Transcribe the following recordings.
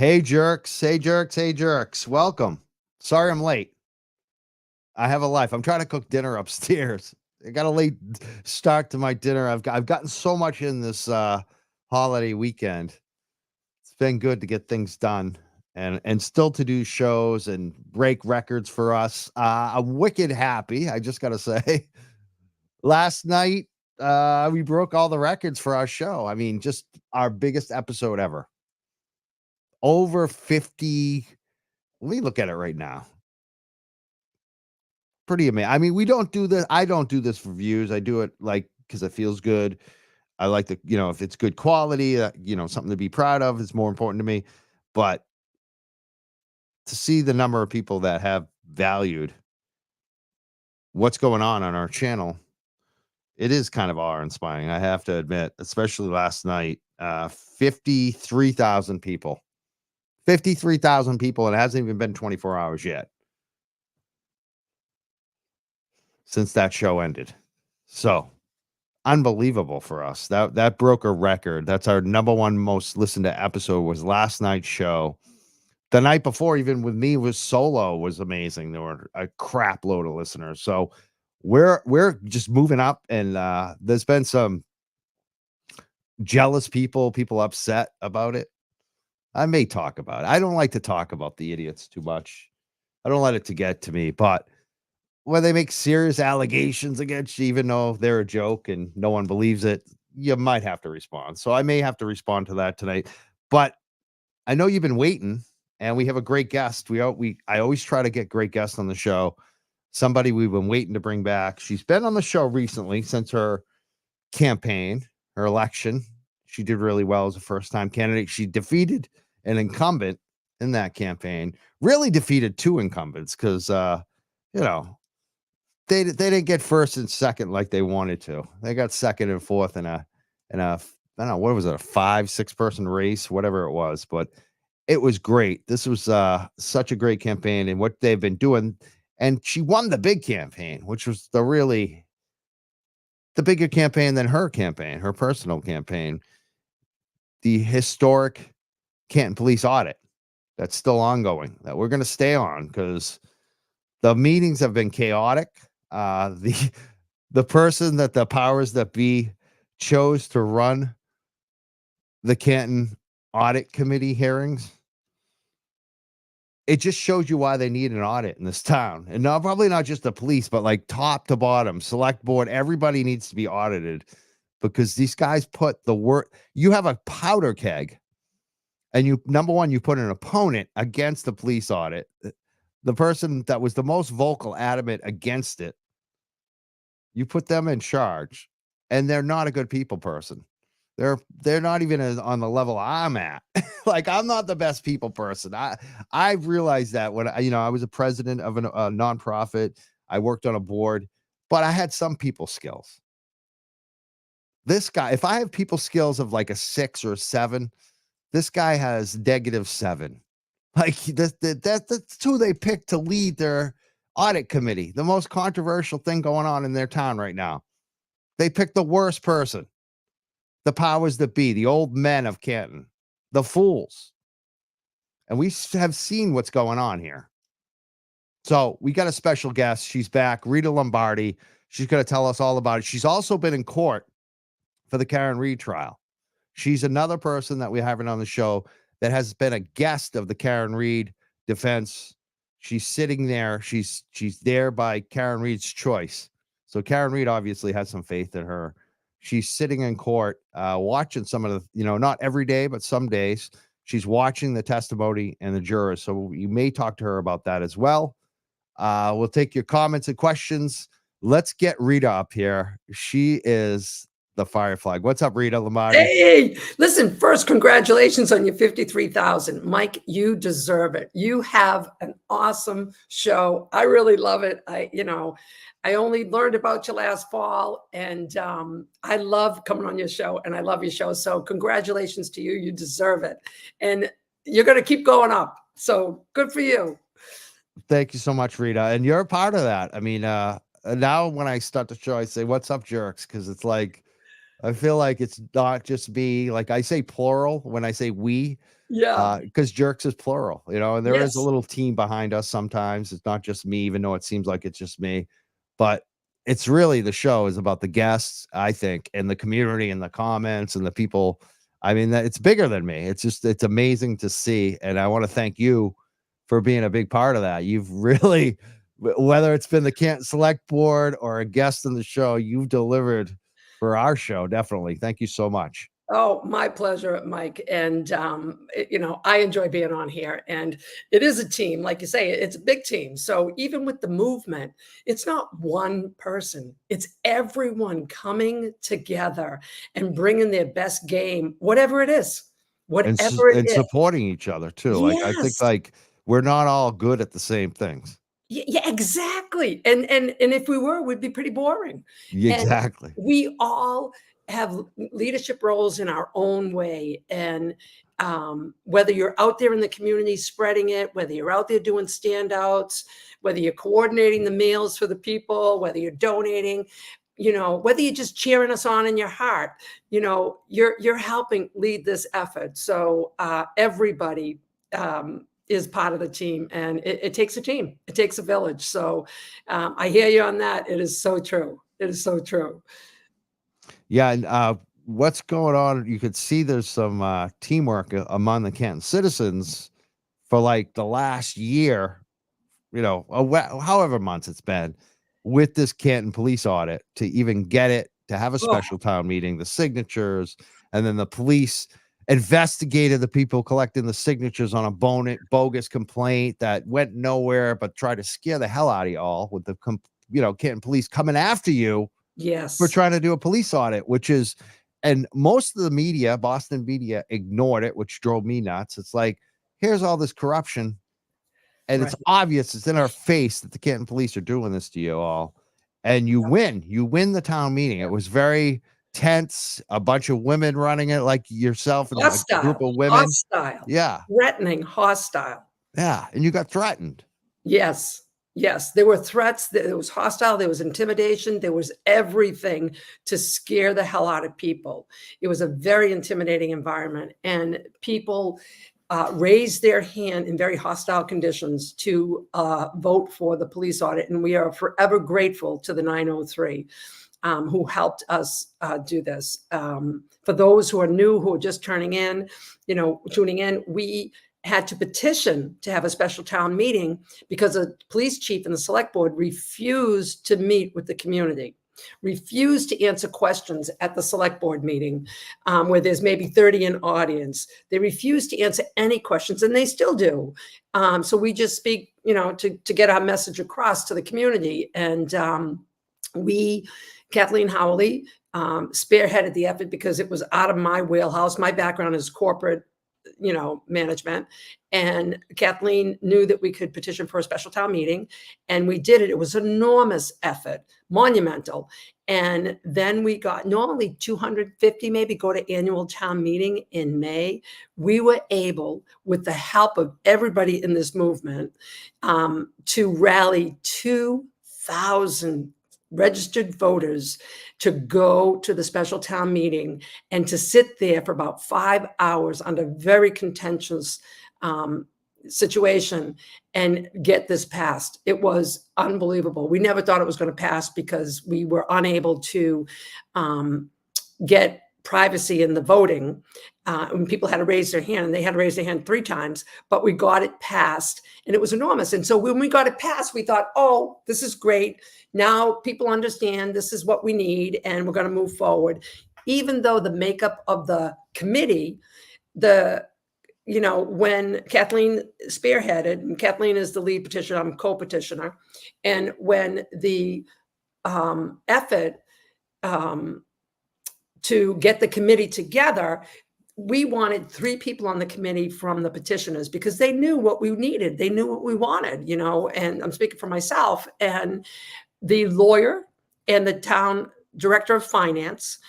Hey jerks, hey jerks, hey jerks. Welcome. Sorry I'm late. I have a life. I'm trying to cook dinner upstairs. I got a late start to my dinner. I've gotten so much in this holiday weekend. It's been good to get things done and still to do shows and break records for us. I'm wicked happy, I just got to say. Last night we broke all the records for our show. I mean, just our biggest episode ever. Over 50. Let me look at it right now. Pretty amazing. I mean, we don't do this. I don't do this for views. I do it like because it feels good. I like the, if it's good quality, something to be proud of is more important to me. But to see the number of people that have valued what's going on our channel, it is kind of awe-inspiring. I have to admit, especially last night, 53,000 people. 53,000 people, and it hasn't even been 24 hours yet since that show ended. So unbelievable for us. That broke a record. That's our number one most listened to episode was last night's show. The night before, even with me, was solo was amazing. There were a crap load of listeners. So we're just moving up, and there's been some jealous people upset about it. I may talk about it. I don't like to talk about the idiots too much. I don't let it to get to me, but when they make serious allegations against you, even though they're a joke and no one believes it, you might have to respond. So I may have to respond to that tonight. But I know you've been waiting, and we have a great guest. I always try to get great guests on the show. Somebody we've been waiting to bring back. She's been on the show recently since her campaign, her election. She did really well as a first-time candidate. She defeated an incumbent in that campaign. Really defeated two incumbents because, they didn't get first and second like they wanted to. They got second and fourth in a I don't know, what was it, a 5-6 person race, whatever it was, but it was great. This was such a great campaign and what they've been doing. And she won the big campaign, which was the bigger campaign than her campaign, her personal campaign. The historic Canton police audit that's still ongoing that we're going to stay on because the meetings have been chaotic. The person that the powers that be chose to run the Canton audit committee hearings, it just shows you why they need an audit in this town. And probably not just the police, but like top to bottom, select board, everybody needs to be audited because these guys put the work. You have a powder keg and number one, you put an opponent against the police audit. The person that was the most vocal, adamant against it, you put them in charge, and they're not a good people person. They're not even on the level I'm at. Like I'm not the best people person. I've realized that when I was a president of a nonprofit, I worked on a board, but I had some people skills. This guy, if I have people skills of like a 6 or a 7, this guy has -7. Like that's who they picked to lead their audit committee, the most controversial thing going on in their town right now. They picked the worst person, the powers that be, the old men of Canton, the fools. And we have seen what's going on here. So we got a special guest. She's back, Rita Lombardi. She's going to tell us all about it. She's also been in court for the Karen Reed trial. She's another person that we're having on the show that has been a guest of the Karen Reed defense. She's sitting there. She's there by Karen Reed's choice. So Karen Reed obviously has some faith in her. She's sitting in court, watching some of the, not every day, but some days. She's watching the testimony and the jurors. So you may talk to her about that as well. We'll take your comments and questions. Let's get Rita up here. She is the fire flag. What's up, Rita Lombardi? Hey, listen, first, congratulations on your 53,000. Mike, you deserve it. You have an awesome show. I really love it. I only learned about you last fall, and I love coming on your show, and I love your show. So congratulations to you. You deserve it. And you're going to keep going up. So good for you. Thank you so much, Rita. And you're a part of that. I mean, now when I start the show, I say, what's up, jerks? Because it's like, I feel like it's not just me. Like I say plural when I say we, Yeah. because jerks is plural, and there is a Yes. little team behind us sometimes. It's not just me, even though it seems like it's just me. But it's really the show is about the guests, I think, and the community and the comments and the people. I mean, that it's bigger than me. It's amazing to see. And I want to thank you for being a big part of that. You've really, whether it's been the Canton Select Board or a guest in the show, you've delivered for our show. Definitely. Thank you so much. Oh, my pleasure, Mike. And, I enjoy being on here. And it is a team. Like you say, it's a big team. So even with the movement, it's not one person, it's everyone coming together and bringing their best game, whatever it is, whatever it And is. supporting each other too. Like I think Yes. like we're not all good at the same things. Yeah, exactly. And if we were, we'd be pretty boring. And Exactly. we all have leadership roles in our own way. And whether you're out there in the community spreading it, whether you're out there doing standouts, whether you're coordinating the meals for the people, whether you're donating, whether you're just cheering us on in your heart, you're helping lead this effort. So everybody is part of the team, and it takes a team. It takes a village. So I hear you on that. It is so true. It is so true. Yeah, and what's going on? You could see there's some teamwork among the Canton citizens for like the last year, however months it's been with this Canton police audit to even get it to have a Oh, special town meeting, the signatures, and then the police investigated the people collecting the signatures on a bogus complaint that went nowhere, but tried to scare the hell out of you all with the Canton police coming after you for yes. trying to do a police audit, which is, and most of the media, Boston media, ignored it, which drove me nuts. It's like, here's all this corruption, and Right. it's obvious, it's in our face that the Canton police are doing this to you all, and you win the town meeting. It was very tense, a bunch of women running it, like yourself and a group Hostile, of women. hostile, Yeah, threatening, hostile. yeah, and you got threatened. Yes. Yes. There were threats. There was hostile. There was intimidation. There was everything to scare the hell out of people. It was a very intimidating environment. And people raised their hand in very hostile conditions to vote for the police audit. And we are forever grateful to the 903 who helped us do this. For those who are new, who are just tuning in, we had to petition to have a special town meeting because a police chief and the select board refused to meet with the community, refused to answer questions at the select board meeting where there's maybe 30 in audience. They refuse to answer any questions, and they still do. So we just speak, to get our message across to the community. And Kathleen Howley spearheaded the effort because it was out of my wheelhouse. My background is corporate management. And Kathleen knew that we could petition for a special town meeting, and we did it. It was an enormous effort, monumental. And then we got normally 250 maybe go to annual town meeting in May. We were able, with the help of everybody in this movement, to rally 2,000 registered voters to go to the special town meeting and to sit there for about 5 hours under very contentious situation and get this passed. It was unbelievable. We never thought it was going to pass because we were unable to get privacy in the voting. When people had to raise their hand, and they had to raise their hand 3 times, but we got it passed, and it was enormous. And so when we got it passed, we thought, oh, this is great. Now people understand this is what we need, and we're going to move forward. Even though the makeup of the committee, when Kathleen spearheaded, and Kathleen is the lead petitioner, I'm co-petitioner, and when the effort to get the committee together, we wanted 3 people on the committee from the petitioners because they knew what we needed. They knew what we wanted, and I'm speaking for myself. And the lawyer and the town director of finance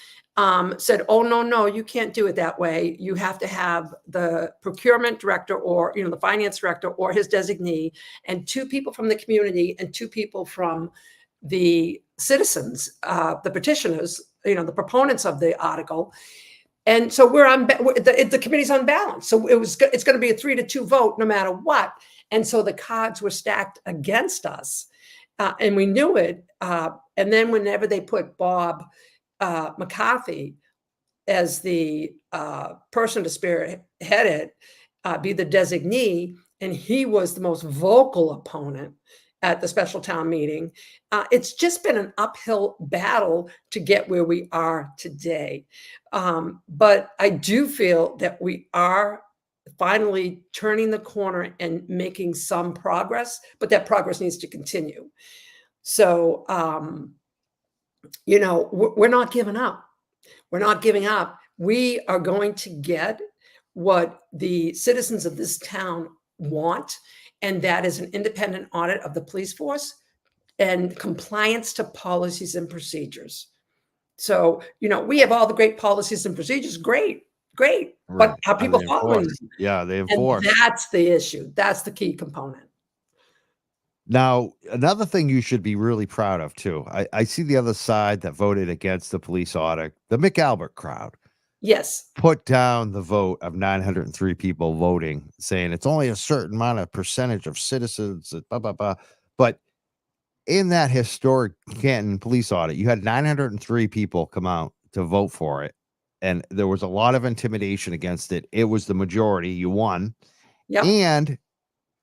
said, oh, no, you can't do it that way. You have to have the procurement director or, the finance director or his designee, and 2 people from the community and 2 people from the citizens, the petitioners, the proponents of the article. And so the committee's unbalanced. So it's going to be a 3-2 vote no matter what. And so the cards were stacked against us. And we knew it. And then whenever they put Bob McCarthy as the person to spearhead it, be the designee, and he was the most vocal opponent at the special town meeting. It's just been an uphill battle to get where we are today. But I do feel that we are finally turning the corner and making some progress, but that progress needs to continue. So, we're not giving up. We're not giving up. We are going to get what the citizens of this town want, and that is an independent audit of the police force and compliance to policies and procedures. So, we have all the great policies and procedures. Great. But Right. are people they following enforce. them? Yeah, they And enforce. that's the issue. That's the key component. Now, another thing you should be really proud of too. I see the other side that voted against the police audit. The McAlbert crowd Yes. put down the vote of 903 people voting, saying it's only a certain amount of percentage of citizens, blah, blah, blah. But in that historic Canton police audit, you had 903 people come out to vote for it. And there was a lot of intimidation against it. It was the majority. You won. Yep. And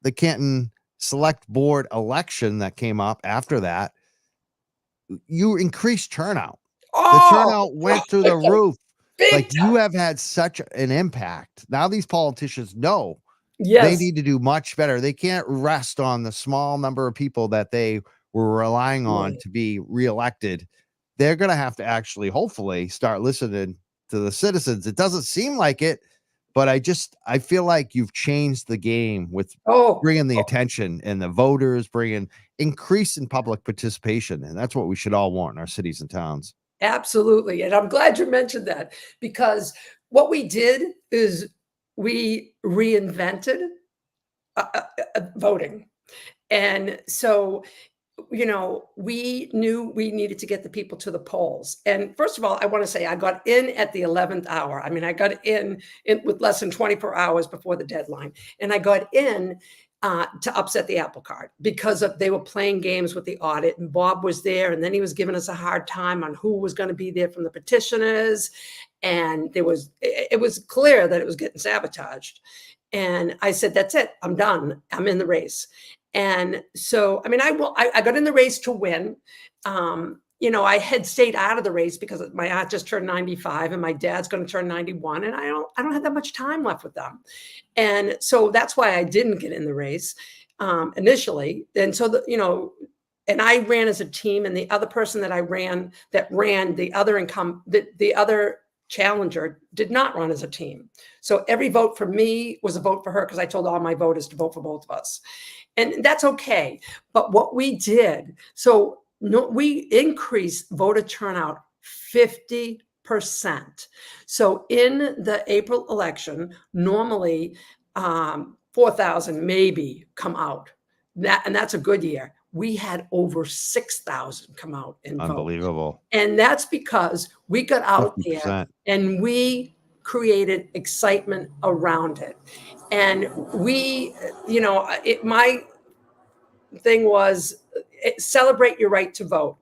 the Canton select board election that came up after that, you increased turnout. The turnout went through the roof. Like, you have had such an impact. Now these politicians know they need to do much better. They can't rest on the small number of people that they were relying on to be reelected. They're going to have to actually, hopefully, start listening to the citizens. It doesn't seem like it, but I feel like you've changed the game with bringing the attention and the voters, bringing increase in public participation. And that's what we should all want in our cities and towns. Absolutely. And I'm glad you mentioned that, because what we did is we reinvented voting. And so, we knew we needed to get the people to the polls. And first of all, I want to say I got in at the 11th hour. I mean, I got in with less than 24 hours before the deadline. And I got in to upset the apple cart because they were playing games with the audit, and Bob was there, and then he was giving us a hard time on who was going to be there from the petitioners. And it was clear that it was getting sabotaged. And I said, that's it. I'm done. I'm in the race. And so, I mean, I got in the race to win. I had stayed out of the race because my aunt just turned 95 and my dad's going to turn 91. And I don't have that much time left with them. And so that's why I didn't get in the race initially. And so, and I ran as a team, and the other person that ran the other challenger did not run as a team. So every vote for me was a vote for her, because I told all my voters to vote for both of us. And that's okay. But what we did, we increased voter turnout 50%. So in the April election, normally 4,000 maybe come out. And that's a good year. We had over 6,000 come out and vote. Unbelievable. And that's because we got out 50%. there and we created excitement around it. And my thing was celebrate your right to vote.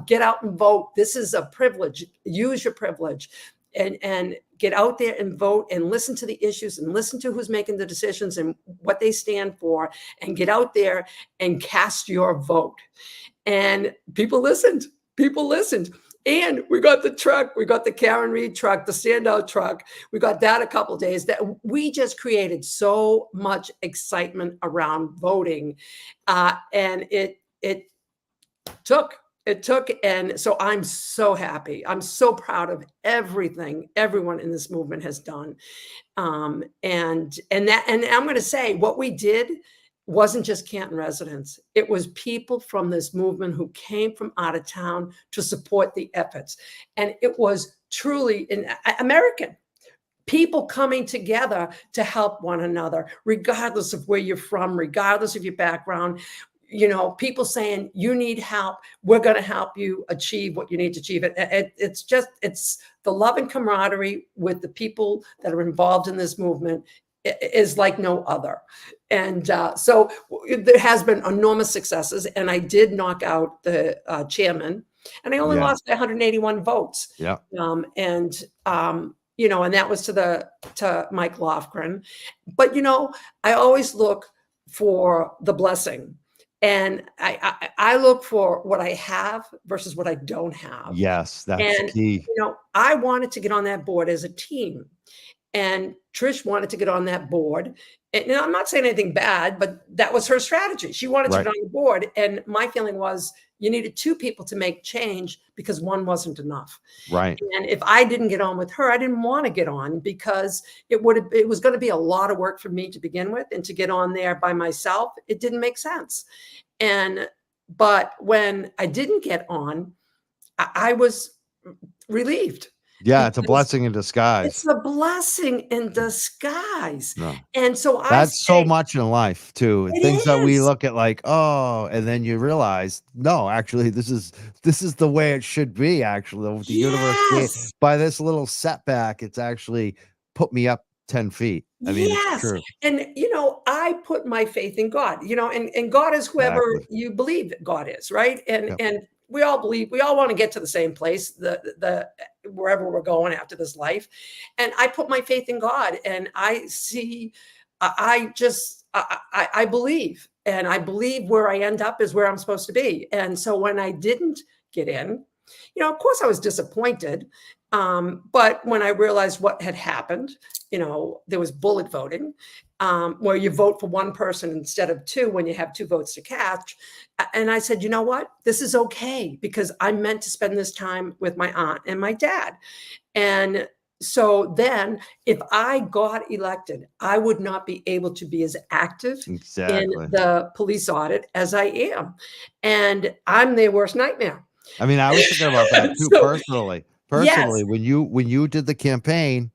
Get out and vote. This is a privilege. Use your privilege and get out there and vote and listen to the issues and listen to who's making the decisions and what they stand for, and get out there and cast your vote. And people listened. And we got the truck, we got the Karen Reed truck, the standout truck. We got that a couple of days. That we just created so much excitement around voting, and it took. And so I'm so happy. I'm so proud of everything everyone in this movement has done, and I'm going to say what we did wasn't just Canton residents. It was people from this movement who came from out of town to support the efforts. And it was truly American. People coming together to help one another, regardless of where you're from, regardless of your background. people saying, you need help. We're going to help you achieve what you need to achieve. It's the love and camaraderie with the people that are involved in this movement is like no other. And so there has been enormous successes. And I did knock out the chairman, and I only lost 181 votes. Yeah. And that was to Mike Lofgren. But, I always look for the blessing. And I look for what I have versus what I don't have. Yes, that's key. I wanted to get on that board as a team. And Trish wanted to get on that board. And I'm not saying anything bad, but that was her strategy. She wanted to get on the board. And my feeling was you needed two people to make change because one wasn't enough. Right. And if I didn't get on with her, I didn't want to get on because it was going to be a lot of work for me to begin with. And to get on there by myself, it didn't make sense. But when I didn't get on, I was relieved. Yeah, it's a blessing in disguise. It's a blessing in disguise. No. And so that's so much in life too. Things that we look at like, oh, and then you realize, no, actually, this is the way it should be. Actually, the universe, by this little setback, it's actually put me up 10 feet. I mean, it's true. And I put my faith in God, and God is whoever you believe that God is, right? And we all want to get to the same place, the wherever we're going after this life. And I put my faith in God, and I believe, and I believe where I end up is where I'm supposed to be. And so when I didn't get in, of course I was disappointed. But when I realized what had happened, there was bullet voting, where you vote for one person instead of two when you have two votes to cast. And I said, you know what? This is okay because I'm meant to spend this time with my aunt and my dad. And so then if I got elected, I would not be able to be as active in the police audit as I am. And I'm their worst nightmare. I mean, I was thinking about that too, personally. Personally, when you did the campaign,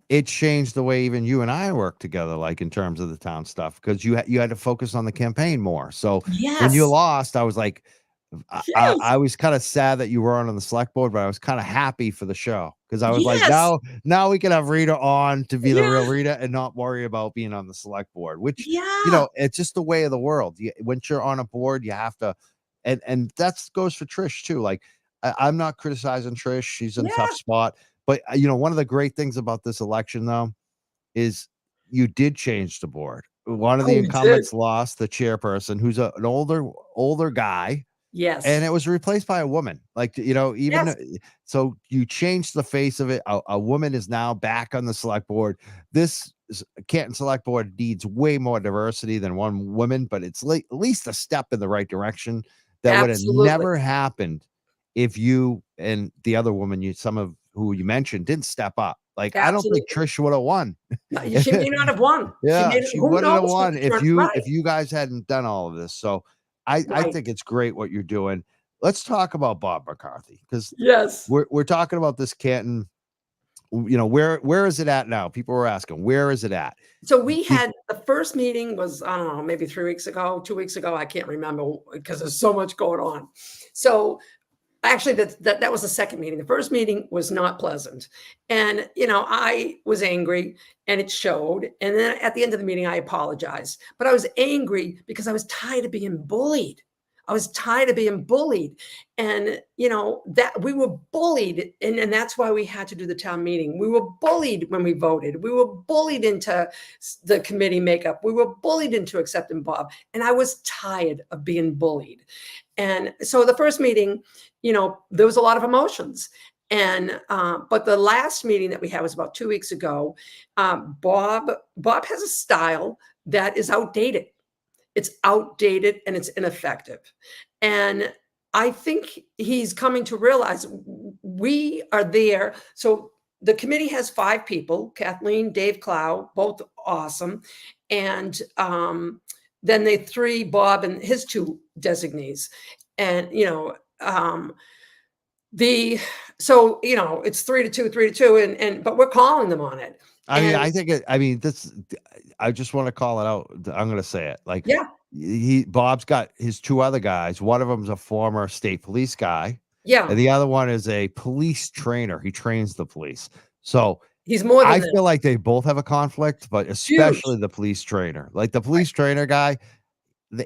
it changed the way even you and I work together, like in terms of the town stuff, because you had to focus on the campaign more. So when you lost, I was like, I was kind of sad that you weren't on the select board, but I was kind of happy for the show because I was like, now we can have Rita on to be the real Rita and not worry about being on the select board, which it's just the way of the world. Once you're on a board, you have to, and that goes for Trish too. Like I'm not criticizing Trish; she's in a tough spot. But one of the great things about this election, though, is you did change the board. One of the incumbents lost the chairperson, who's an older guy. Yes, and it was replaced by a woman. Like so you changed the face of it. A woman is now back on the select board. This Canton Select Board needs way more diversity than one woman, but it's at least a step in the right direction. That would have never happened if you and the other woman, some of who you mentioned, didn't step up. Like I don't think Trish would have won. She may not have won. She wouldn't have won if you guys hadn't done all of this. So I think it's great what you're doing. Let's talk about Bob McCarthy, because we're talking about this Canton. Where is it at now? People were asking, where is it at? So we had the first meeting was, I don't know, maybe 3 weeks ago, 2 weeks ago. I can't remember because there's so much going on. So actually that was the second meeting. The first meeting was not pleasant. And, I was angry and it showed. And then at the end of the meeting, I apologized, but I was angry because I was tired of being bullied. And, that we were bullied. And that's why we had to do the town meeting. We were bullied when we voted. We were bullied into the committee makeup. We were bullied into accepting Bob. And I was tired of being bullied. And so the first meeting, there was a lot of emotions. And but the last meeting that we had was about 2 weeks ago. Bob has a style that is outdated. It's outdated and it's ineffective. And I think he's coming to realize we are there. So the committee has 5 people: Kathleen, Dave Clow, both awesome. And then they 3, Bob and his 2 designees. And, it's 3-2, but we're calling them on it. I just want to call it out. I'm going to say it. Like, Bob's got his two other guys. One of them's a former state police guy, Yeah, and the other one is a police trainer. He trains the police. So he's more than I that. feel like they both have a conflict, but Huge. especially the police trainer. Like the police trainer guy,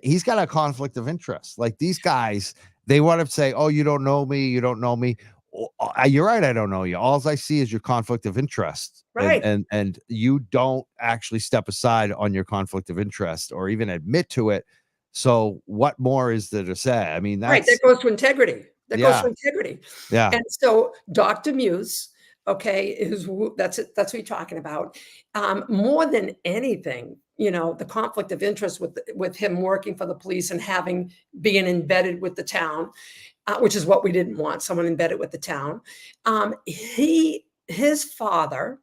he's got a conflict of interest. Like these guys, they want to say, "Oh, you don't know me. You don't know me." You're right. I don't know you. All I see is your conflict of interest, and Right. you don't actually step aside on your conflict of interest or even admit to it. So what more is there to say? I mean, Right, that that's goes to integrity. That goes yeah, to integrity. yeah. And so Dr. Muse, okay, is that's it, that's what you're talking about. More than anything, the conflict of interest with him working for the police and having being embedded with the town, which is what we didn't want, someone embedded with the town. His father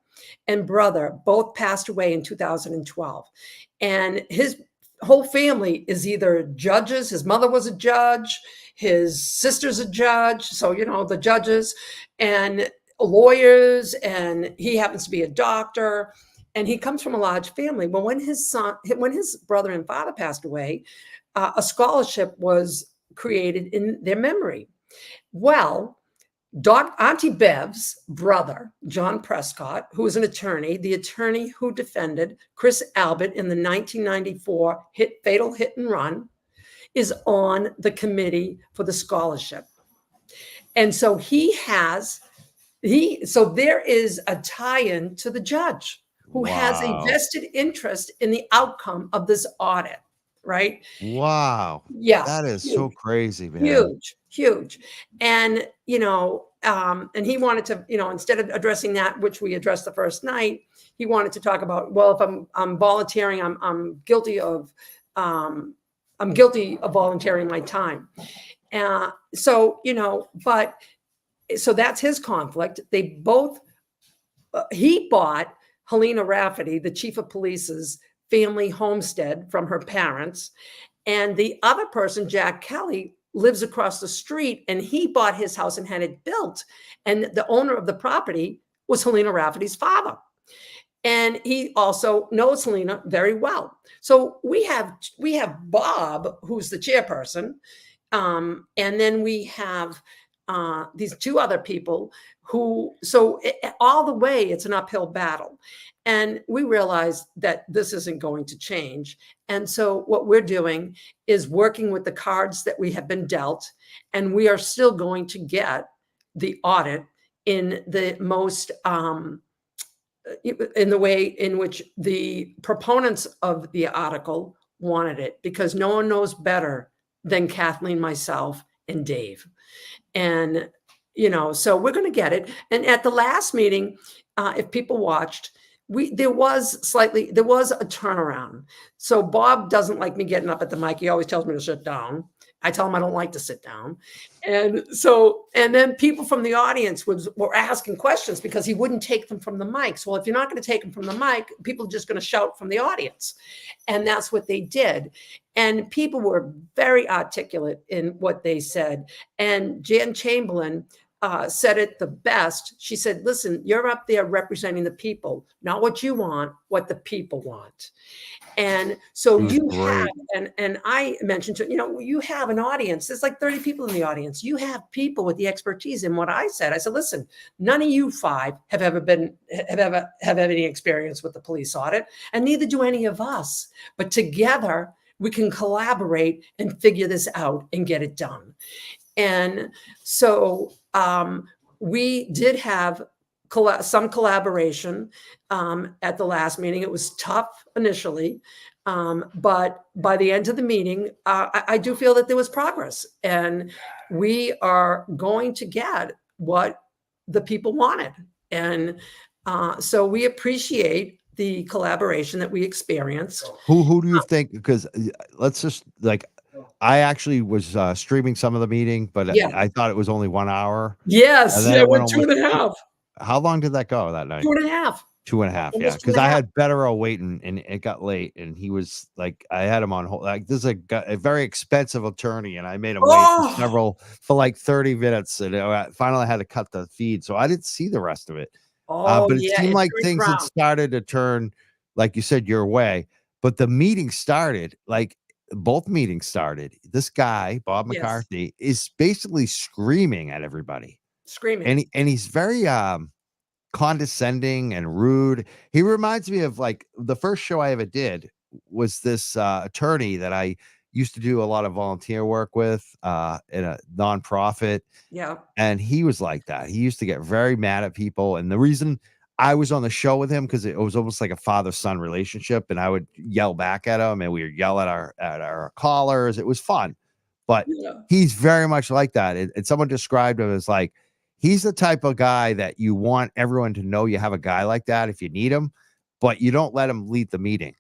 and brother both passed away in 2012, and his whole family is either judges. His mother was a judge, his sister's a judge, so the judges and lawyers, and he happens to be a doctor, and he comes from a large family. But when his brother and father passed away, a scholarship was created in their memory. Well, Auntie Bev's brother, John Prescott, who was an attorney, the attorney who defended Chris Albert in the 1994 fatal hit and run, is on the committee for the scholarship. And so so there is a tie-in to the judge who has a Wow, vested interest in the outcome of this audit, right? wow. Yeah, That is so huge. crazy, man. Huge, huge. And, and he wanted to, instead of addressing that, which we addressed the first night, he wanted to talk about, well, if I'm volunteering, I'm guilty of volunteering my time. So, so that's his conflict. They both, he bought Helena Rafferty, the chief of police's family homestead from her parents. And the other person, Jack Kelly, lives across the street, and he bought his house and had it built. And the owner of the property was Helena Rafferty's father. And he also knows Helena very well. So we have Bob, who's the chairperson, and then we have these two other people who, all the way, it's an uphill battle. And we realize that this isn't going to change. And so what we're doing is working with the cards that we have been dealt, and we are still going to get the audit in the most, in the way in which the proponents of the article wanted it, because no one knows better than Kathleen, myself, and Dave. And, so we're going to get it. And at the last meeting, if people watched, there was a turnaround. So Bob doesn't like me getting up at the mic. He always tells me to sit down. I tell him I don't like to sit down. And then people from the audience were asking questions because he wouldn't take them from the mics. Well, if you're not going to take them from the mic, people are just going to shout from the audience. And that's what they did. And people were very articulate in what they said. And Jan Chamberlain said it the best. She said, listen, you're up there representing the people, not what you want, what the people want. And so you have, and I mentioned to, you have an audience. There's like 30 people in the audience. You have people with the expertise in what I said. I said, listen, none of you five have any experience with the police audit, and neither do any of us. But together we can collaborate and figure this out and get it done. And so we did have some collaboration at the last meeting. It was tough initially, but by the end of the meeting, I do feel that there was progress, and we are going to get what the people wanted. And so we appreciate the collaboration that we experienced. Who do you think? Because let's just I actually was streaming some of the meeting, but Yeah. I thought it was only 1 hour. Yes, And then it it went went 2.5. How long did that go that night? 2.5. 2.5, yeah. Almost Because I 2.5. had Bettero waiting, and it got late, and he was like, I had him on hold. Like, this is a very expensive attorney, and I made him wait for like 30 minutes, and finally I had to cut the feed, so I didn't see the rest of it. But it seemed like things had started to turn, like you said, your way. But the meeting started like both meetings started. This guy, Bob Yes. McCarthy, is basically screaming at everybody. Screaming. And he's very condescending and rude. He reminds me of like the first show I ever did was this attorney that I used to do a lot of volunteer work with in a nonprofit. Yeah. And he was like that. He used to get very mad at people. And the reason I was on the show with him, because it was almost like a father-son relationship, and I would yell back at him and we would yell at our callers. It was fun. But Yeah. he's very much like that. And someone described him as like, he's the type of guy that you want everyone to know you have a guy like that if you need him, but you don't let him lead the meeting.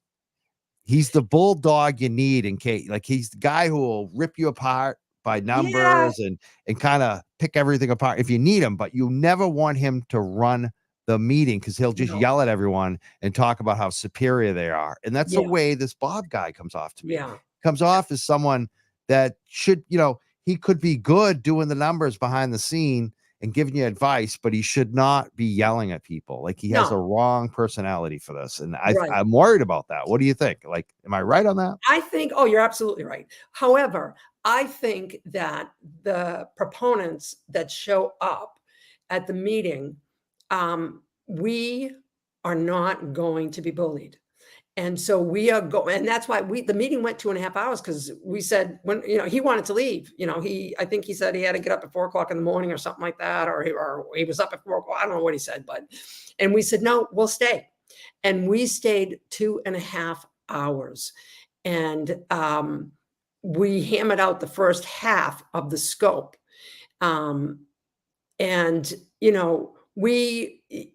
He's the bulldog you need in case, like, he's the guy who will rip you apart by Yeah. numbers and kind of pick everything apart if you need him, but you never want him to run the meeting because he'll just No. yell at everyone and talk about how superior they are. And that's the Yeah. way this Bob guy comes off to me. Yeah. Comes off as someone that should, he could be good doing the numbers behind the scene and giving you advice, but he should not be yelling at people. Like, he has a No. wrong personality for this. And Right. I'm worried about that. What do you think? Like, am I right on that? I think, oh, you're absolutely right. However, I think that the proponents that show up at the meeting, we are not going to be bullied. And so we are going, and that's why the meeting went 2.5 hours, because we said, when, he wanted to leave, I think he said he had to get up at 4 o'clock in the morning or something like that, or he was up at 4 o'clock. I don't know what he said, and we said, no, we'll stay. And we stayed 2.5 hours. And we hammered out the first half of the scope. And,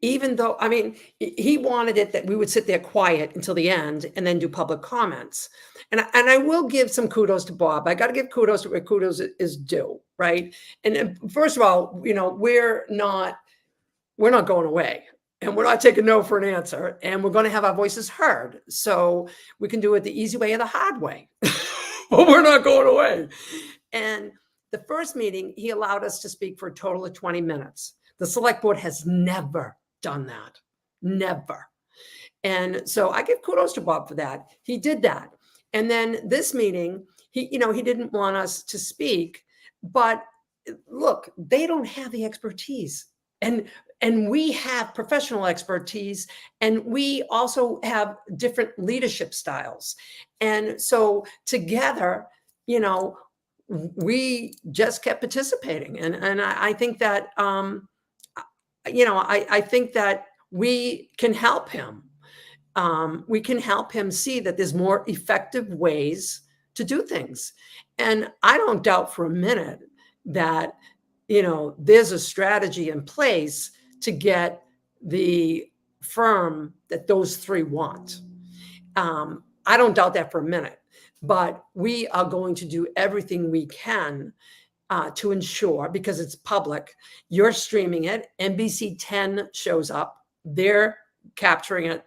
even though, I mean, he wanted it that we would sit there quiet until the end and then do public comments. And I will give some kudos to Bob. I got to give kudos to where kudos is due, right? And first of all, we're not going away. And we're not taking no for an answer. And we're going to have our voices heard. So we can do it the easy way or the hard way. But we're not going away. And the first meeting, he allowed us to speak for a total of 20 minutes. The select board has never done that. Never. And so I give kudos to Bob for that. He did that. And then this meeting, he didn't want us to speak. But look, they don't have the expertise. And we have professional expertise, and we also have different leadership styles. And so together, we just kept participating. And I think that, I think that we can help him. We can help him see that there's more effective ways to do things. And I don't doubt for a minute that, there's a strategy in place to get the firm that those three want. I don't doubt that for a minute, but we are going to do everything we can to ensure, because it's public, you're streaming it, NBC 10 shows up, they're capturing it,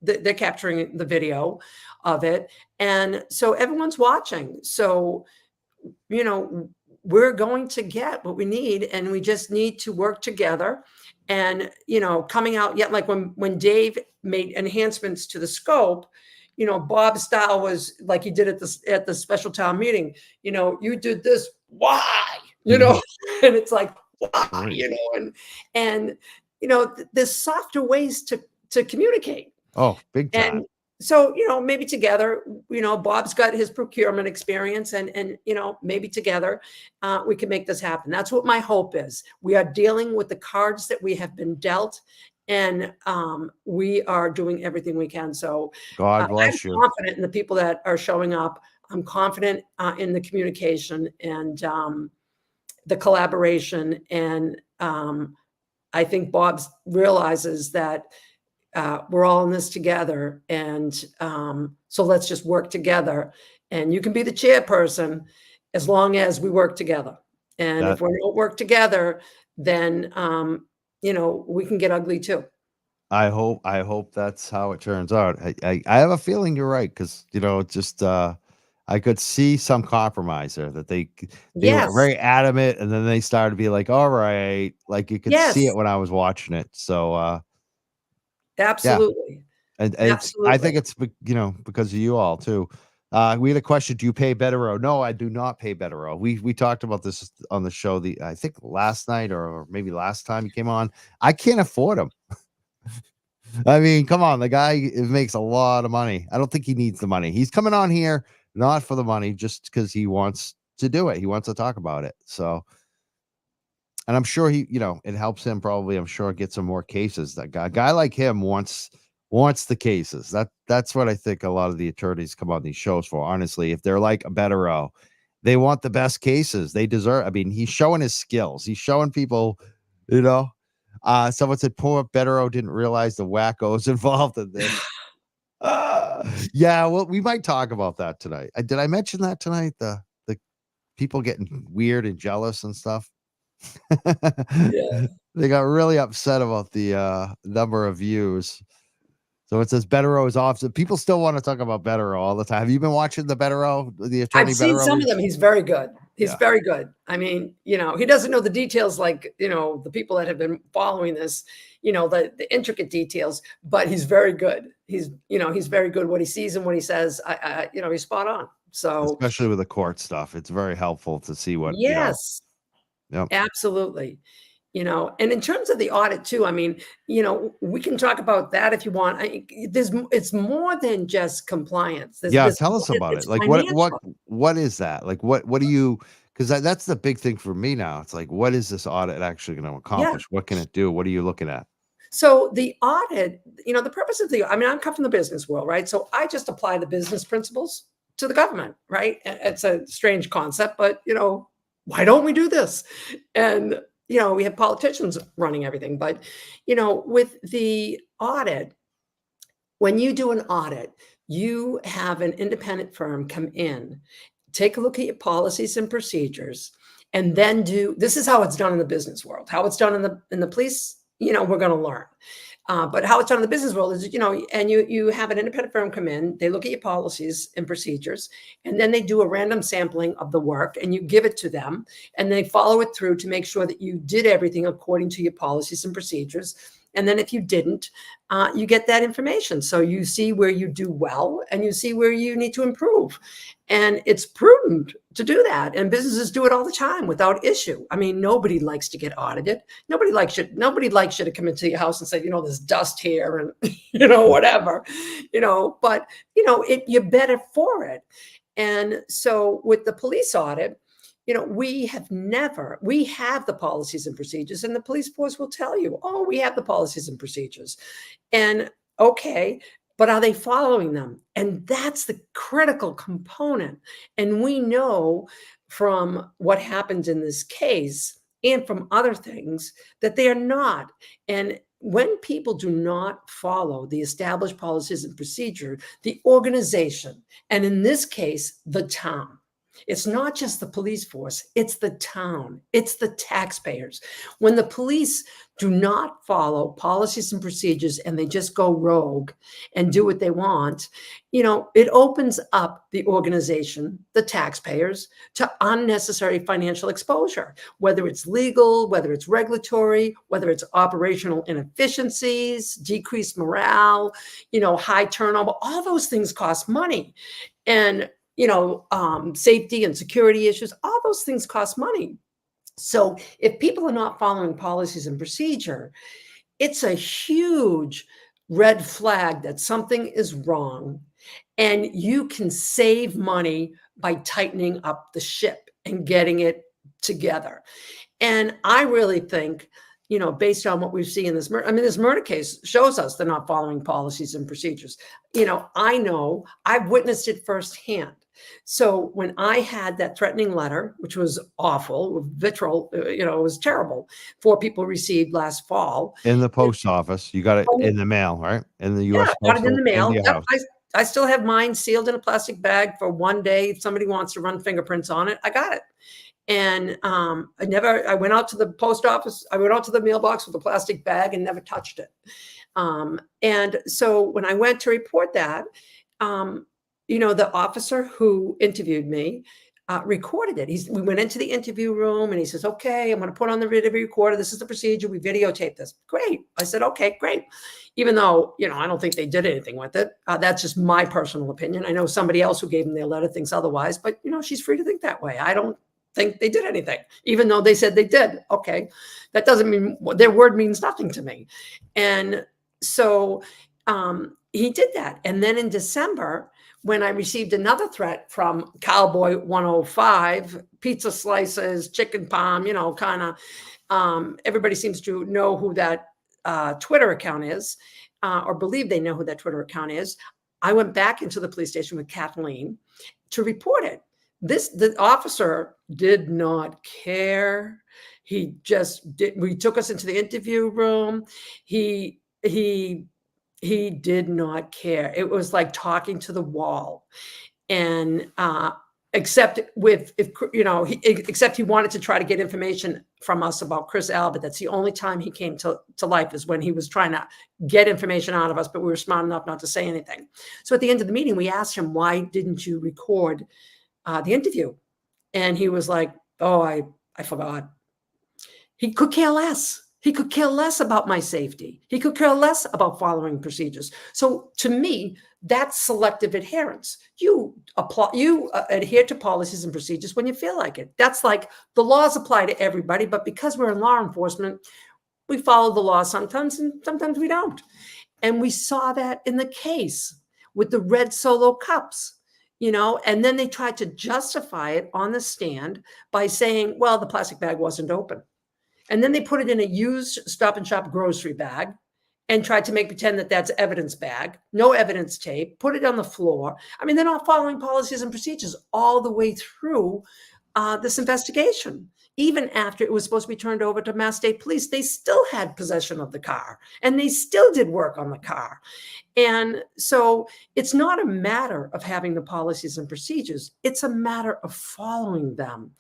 they're capturing the video of it. And so everyone's watching. So, we're going to get what we need, and we just need to work together. And, coming out yet, like when Dave made enhancements to the scope, Bob's style was like he did at the special town meeting, you did this, why? And it's like, why? And there's softer ways to communicate. Oh, big time. And so, maybe together, Bob's got his procurement experience, and maybe together we can make this happen. That's what my hope is. We are dealing with the cards that we have been dealt, and we are doing everything we can. So God bless I'm you. confident in the people that are showing up. I'm confident in the communication and the collaboration. And I think Bob realizes that we're all in this together. And so let's just work together. And you can be the chairperson as long as we work together. And if we don't work together, then, we can get ugly too. I hope that's how it turns out. I have a feeling you're right, because just I could see some compromise there, that they were Yes. very adamant, and then they started to be like, all right, like you could see Yes. it when I was watching it. So yeah, Absolutely. and I think Absolutely. it's because of you all too. We had a question. Do you pay Betero? No, I do not pay Betero. We talked about this on the show, I think last night or maybe last time he came on. I can't afford him. I mean, come on. The guy makes a lot of money. I don't think he needs the money. He's coming on here not for the money, just because he wants to do it. He wants to talk about it. So, and I'm sure it helps him probably. I'm sure get some more cases. That guy, a guy like him wants the cases. That's what I think a lot of the attorneys come on these shows for. Honestly, if they're like a Betero, they want the best cases. They deserve. I mean, he's showing his skills. He's showing people, you know. Someone said poor Betero didn't realize the wackos involved in this. Yeah, well, we might talk about that tonight. Did I mention that tonight? The people getting weird and jealous and stuff. Yeah. They got really upset about the number of views. So it says Betero is off. So people still want to talk about Betero all the time. Have you been watching the Betero, the attorney I've seen Betero? some of them. He's very good. He's Yeah. very good. I mean, he doesn't know the details like, the people that have been following this, the intricate details, but he's very good. He's very good. What he sees and what he says, he's spot on. So Especially with the court stuff, it's very helpful to see what, yes, Yep. absolutely. And in terms of the audit too, I mean, we can talk about that if you want. It's more than just compliance. Yeah, tell us about It's it. Like financial. what is that? Like what do you, because that's the big thing for me now. It's like, what is this audit actually going to accomplish? What can it do? What are you looking at? So the audit, the purpose of I mean, I come from the business world, right? So I just apply the business principles to the government, right? It's a strange concept, but why don't we do this? And we have politicians running everything, but with the audit, when you do an audit, you have an independent firm come in, take a look at your policies and procedures, and then this is how it's done in the business world. How it's done in the police, we're going to learn. But how it's done in the business world is, and you have an independent firm come in, they look at your policies and procedures, and then they do a random sampling of the work and you give it to them, and they follow it through to make sure that you did everything according to your policies and procedures. And then if you didn't, you get that information. So you see where you do well and you see where you need to improve. And it's prudent to do that. And businesses do it all the time without issue. I mean, nobody likes to get audited. Nobody likes you to come into your house and say, there's dust here and, whatever, but, you're better for it. And so with the police audit, we have the policies and procedures, and the police force will tell you, oh, we have the policies and procedures. And okay, but are they following them? And that's the critical component. And we know from what happens in this case and from other things that they are not. And when people do not follow the established policies and procedure, the organization, and in this case, the town, it's not just the police force, it's the town, it's the taxpayers. When the police do not follow policies and procedures and they just go rogue and do what they want, it opens up the organization, the taxpayers, to unnecessary financial exposure, whether it's legal, whether it's regulatory, whether it's operational inefficiencies, decreased morale, high turnover. All those things cost money. And safety and security issues, all those things cost money. So if people are not following policies and procedure, it's a huge red flag that something is wrong. And you can save money by tightening up the ship and getting it together. And I really think, based on what we've seen in this murder case shows us they're not following policies and procedures. I know I've witnessed it firsthand. So when I had that threatening letter, which was awful, with vitriol, it was terrible, 4 people received last fall. In the post office, you got it in the mail, right? In the U.S. Got it in the mail. your Yep, house. I still have mine sealed in a plastic bag for one day. If somebody wants to run fingerprints on it, I got it. And I went out to the post office. I went out to the mailbox with a plastic bag and never touched it. And so when I went to report that, the officer who interviewed me recorded it. We went into the interview room and he says, okay, I'm going to put on the video recorder. This is the procedure. We videotape this. Great. I said, okay, great. Even though, I don't think they did anything with it. That's just my personal opinion. I know somebody else who gave them their letter thinks otherwise, but she's free to think that way. I don't think they did anything, even though they said they did. Okay. That doesn't mean their word means nothing to me. And so he did that. And then in December, when I received another threat from Cowboy 105, pizza slices, chicken palm, kind of, everybody seems to know who that Twitter account is, or believe they know who that Twitter account is. I went back into the police station with Kathleen to report it. The officer did not care. He just did. We took us into the interview room. He did not care. It was like talking to the wall. And except he wanted to try to get information from us about Chris Albert. That's the only time he came to life, is when he was trying to get information out of us, but we were smart enough not to say anything. So at the end of the meeting, we asked him, why didn't you record the interview? And he was like, oh, I forgot. He could care less. He could care less about my safety. He could care less about following procedures. So to me, that's selective adherence. You adhere to policies and procedures when you feel like it. That's like the laws apply to everybody, but because we're in law enforcement, we follow the law sometimes and sometimes we don't. And we saw that in the case with the red Solo cups. And then they tried to justify it on the stand by saying, well, the plastic bag wasn't open. And then they put it in a used Stop and Shop grocery bag and tried to pretend that that's evidence bag, no evidence tape, put it on the floor. I mean, they're not following policies and procedures all the way through this investigation. Even after it was supposed to be turned over to Mass State Police, they still had possession of the car and they still did work on the car. And so it's not a matter of having the policies and procedures. It's a matter of following them.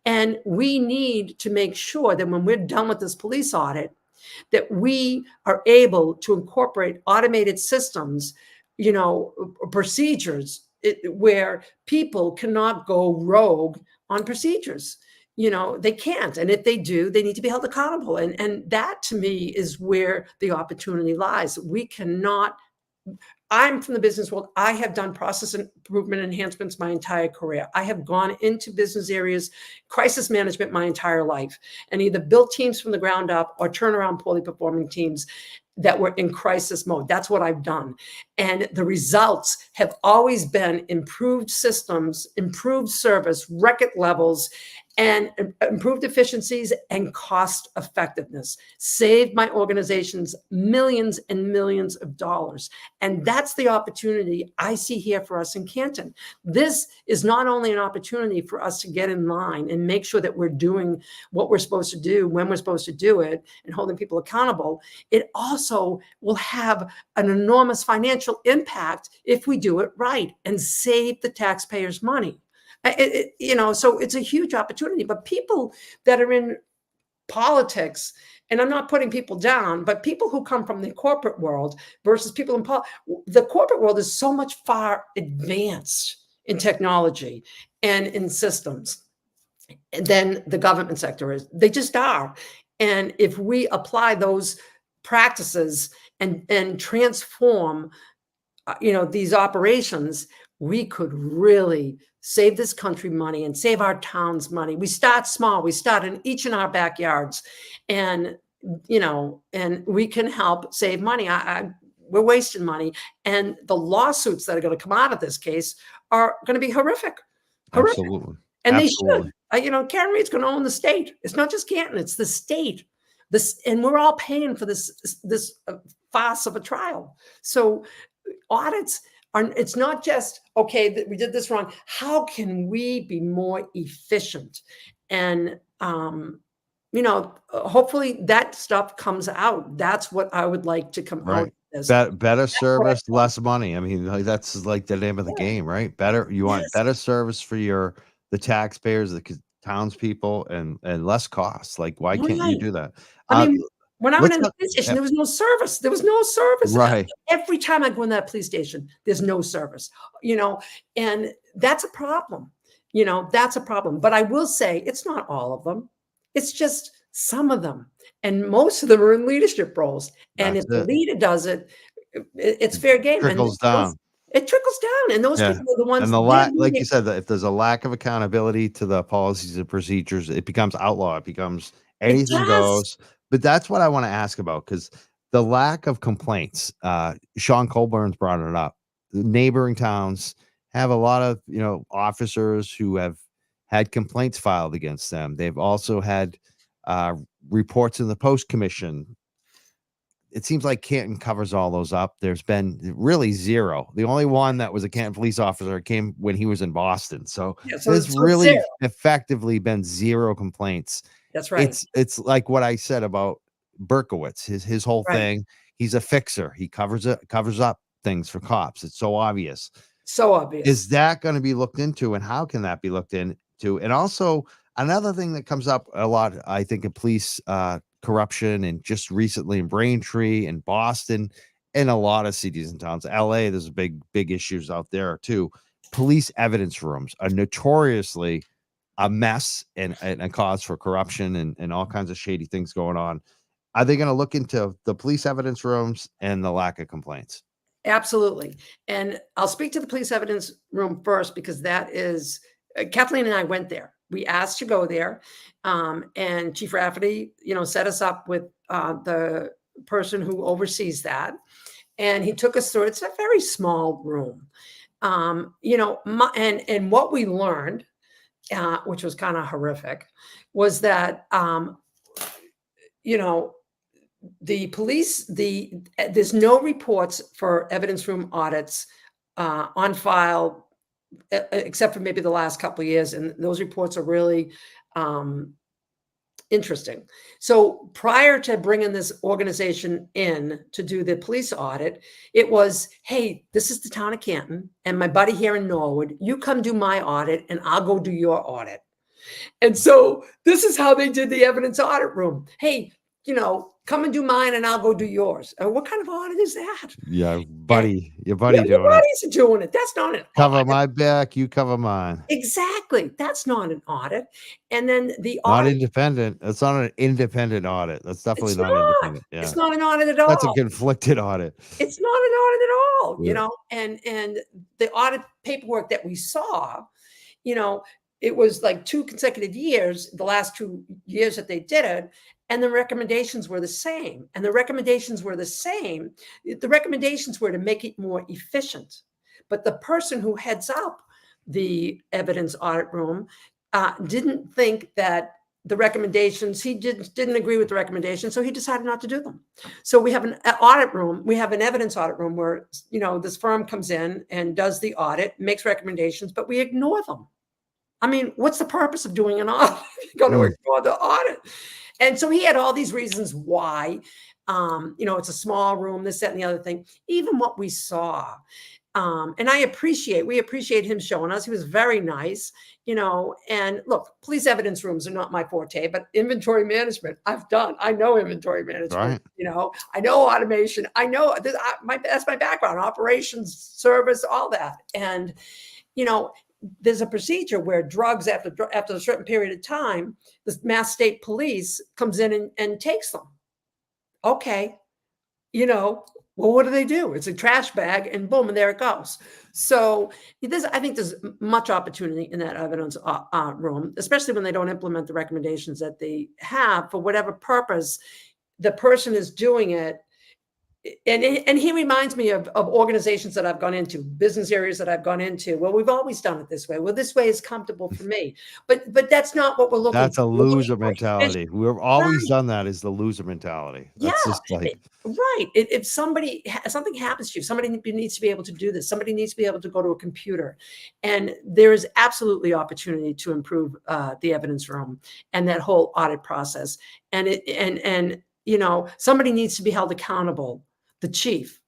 And we need to make sure that when we're done with this police audit, that we are able to incorporate automated systems, procedures where people cannot go rogue on procedures. They can't. And if they do, they need to be held accountable. And that to me is where the opportunity lies. I'm from the business world. I have done process improvement enhancements my entire career. I have gone into business areas, crisis management my entire life, and either built teams from the ground up or turn around poorly performing teams that were in crisis mode. That's what I've done. And the results have always been improved systems, improved service, record levels, and improved efficiencies and cost effectiveness. Saved my organizations millions and millions of dollars. And that's the opportunity I see here for us in Canton. This is not only an opportunity for us to get in line and make sure that we're doing what we're supposed to do, when we're supposed to do it, and holding people accountable. It also will have an enormous financial impact if we do it right and save the taxpayers money. So it's a huge opportunity. But people that are in politics, and I'm not putting people down, but people who come from the corporate world versus people in the corporate world is so much far advanced in technology and in systems than the government sector is. They just are. And if we apply those practices and transform, these operations, we could really save this country money and save our towns money. We start small. We start in each in our backyards, and we can help save money. We're wasting money, and the lawsuits that are going to come out of this case are going to be horrific. Absolutely. And Absolutely. they should. Karen Reed's going to own the state. It's not just Canton; it's the state. And we're all paying for this farce of a trial. So audits. It's not just, okay, that we did this wrong. How can we be more efficient? And, hopefully that stuff comes out. That's what I would like to come out. Better service, less money. I mean, that's like the name of the game, right? You want better service for the taxpayers, the townspeople, and less costs. Like, why can't you do that? I mean, when I went in the police station, there was no service. There was no service. Right. Every time I go in that police station, there's no service, and that's a problem. You know, that's a problem. But I will say it's not all of them. It's just some of them. And most of them are in leadership roles. And That's if the it. leader does it, it's fair game. And Trickles down. it trickles down. And those Yeah. people are the ones And the they're like you leading. said, that if there's a lack of accountability to the policies and procedures, it becomes outlaw. It becomes It anything does. goes. But that's what I want to ask about, because the lack of complaints, Sean Colburn's brought it up. The neighboring towns have a lot of, officers who have had complaints filed against them. They've also had uh, reports in the post commission. It seems like Canton covers all those up. There's been really zero. The only one that was a Canton police officer came when he was in Boston. So Yeah, so there's it's zero. really effectively been zero complaints. That's right. It's like what I said about Berkowitz. His whole Right. thing, he's a fixer. He covers up things for cops. It's so obvious. So obvious. Is that going to be looked into, and how can that be looked into? And also, another thing that comes up a lot, I think, in police corruption, and just recently in Braintree and Boston and a lot of cities and towns, LA, there's big issues out there too. Police evidence rooms are notoriously a mess, and a cause for corruption, and all kinds of shady things going on. Are they going to look into the police evidence rooms and the lack of complaints? Absolutely. And I'll speak to the police evidence room first, because that is, Kathleen and I went there. We asked to go there. And Chief Rafferty, set us up with the person who oversees that. And he took us through it. It's a very small room. And what we learned, which was kind of horrific, was that, the police, there's no reports for evidence room audits on file, except for maybe the last couple of years, and those reports are really interesting. So prior to bringing this organization in to do the police audit, it was, hey, this is the town of Canton, and my buddy here in Norwood, you come do my audit, and I'll go do your audit. And so this is how they did the evidence audit room. Hey, come and do mine, and I'll go do yours. What kind of audit is that? Yeah, And your buddy your doing it. buddies are doing it. That's not an Cover audit. my back, you cover mine. Exactly. That's not an audit. And then the Not audit, independent. That's not an independent audit. That's definitely it's not not. independent. Yeah. It's not an audit at That's a all. conflicted audit. It's not an audit at all, Yeah. and the audit paperwork that we saw, it was like 2 consecutive years, the last 2 years that they did it, and the recommendations were the same. And the recommendations were the same. The recommendations were to make it more efficient. But the person who heads up the evidence audit room didn't think that the recommendations, he didn't agree with the recommendations, so he decided not to do them. So we have an audit room, we have an evidence audit room where, this firm comes in and does the audit, makes recommendations, but we ignore them. I mean, what's the purpose of doing an audit? You're going to ignore the audit. And so he had all these reasons why, it's a small room, this, that, and the other thing. Even what we saw, and we appreciate him showing us. He was very nice, and look, police evidence rooms are not my forte, but inventory management, I know inventory management, Right. I know automation. I know that's my background, operations, service, all that. And, there's a procedure where drugs, after a certain period of time, the Mass State Police comes in and takes them. Okay. Well, what do they do? It's a trash bag, and boom, and there it goes. So I think there's much opportunity in that evidence room, especially when they don't implement the recommendations that they have for whatever purpose the person is doing it. And he reminds me of organizations that I've gone into, business areas that I've gone into. Well, we've always done it this way. Well, this way is comfortable for me. But that's not what we're looking That's for. a We're looking loser for efficient. mentality. We've always Right. done that, is the loser mentality. Yeah. That's just like, Right. If something happens to you, somebody needs to be able to do this. Somebody needs to be able to go to a computer. And there is absolutely opportunity to improve the evidence room and that whole audit process. And somebody needs to be held accountable. The chief,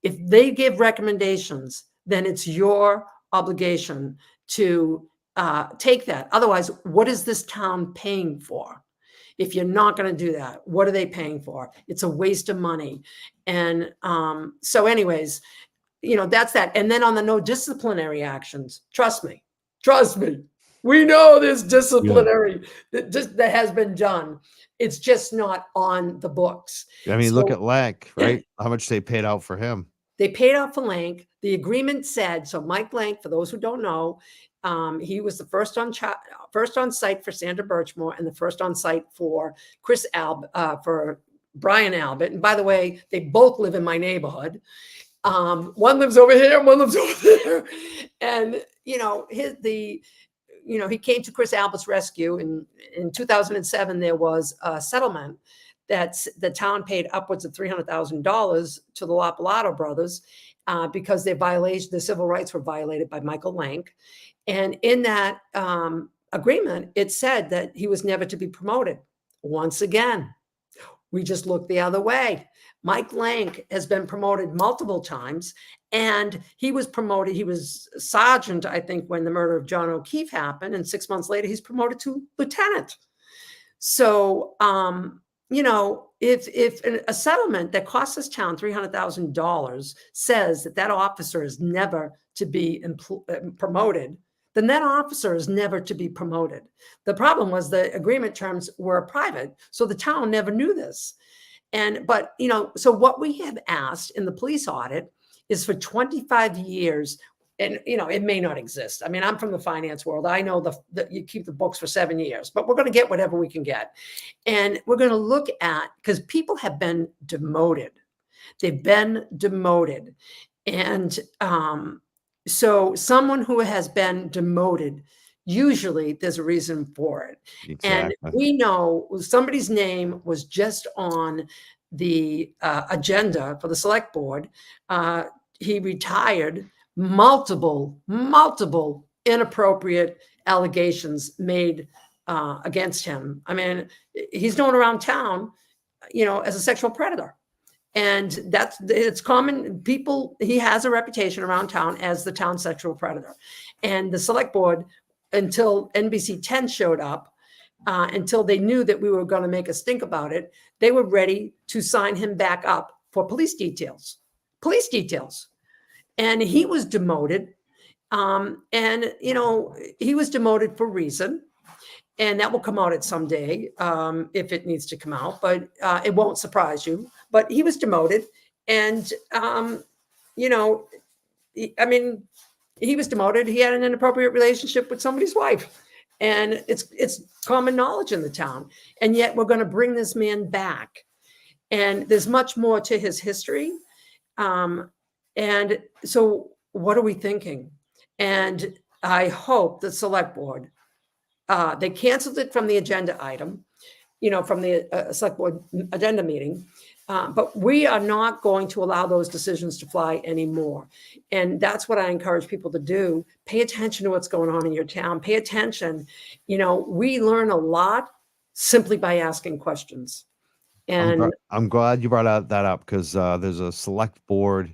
if they give recommendations, then it's your obligation to take that. Otherwise, what is this town paying for? If you're not going to do that, what are they paying for? It's a waste of money. And so anyways, that's that. And then on the no disciplinary actions, trust me, We know there's Yeah. disciplinary that has been done. It's just not on the books. I mean, look So at Lank, right? How much they paid out for him. they paid out for Lank. The agreement said, so Mike Lank, for those who don't know, he was the first on site for Sandra Birchmore and the first on site for for Brian Albert. And by the way, they both live in my neighborhood. One lives over here, one lives over there. And, he came to Chris Albert's rescue. And in 2007, there was a settlement that the town paid upwards of $300,000 to the Lapalato brothers because the civil rights were violated by Michael Lank. And in that agreement, it said that he was never to be promoted. Once again, we just looked the other way. Mike Lank has been promoted multiple times, and he was promoted. He was sergeant, I think, when the murder of John O'Keefe happened, and 6 months later, he's promoted to lieutenant. So, if a settlement that costs this town $300,000 says that officer is never to be promoted, then that officer is never to be promoted. The problem was the agreement terms were private, so the town never knew this. But so what we have asked in the police audit is for 25 years, and it may not exist. I mean, I'm from the finance world. I know that you keep the books for 7 years, but we're going to get whatever we can get. And we're going to look at, because people have been demoted. They've been demoted. And so someone who has been demoted, usually there's a reason for it. Exactly. And we know somebody's name was just on the agenda for the select board. He retired. Multiple inappropriate allegations made against him. I mean, he's known around town, as a sexual predator. And it's common. He has a reputation around town as the town sexual predator. And the select board, until NBC 10 showed up, until they knew that we were going to make a stink about it, they were ready to sign him back up for police details. And he was demoted. He was demoted for reason. And that will come out at some day if it needs to come out, but it won't surprise you. But he was demoted. And, he was demoted. He had an inappropriate relationship with somebody's wife. And it's common knowledge in the town. And yet we're going to bring this man back. And there's much more to his history. And so what are we thinking? And I hope the select board, they canceled it from the agenda item, from the select board agenda meeting. But we are not going to allow those decisions to fly anymore. And that's what I encourage people to do. Pay attention to what's going on in your town. Pay attention. We learn a lot simply by asking questions. And I'm glad you brought that up, because there's a select board.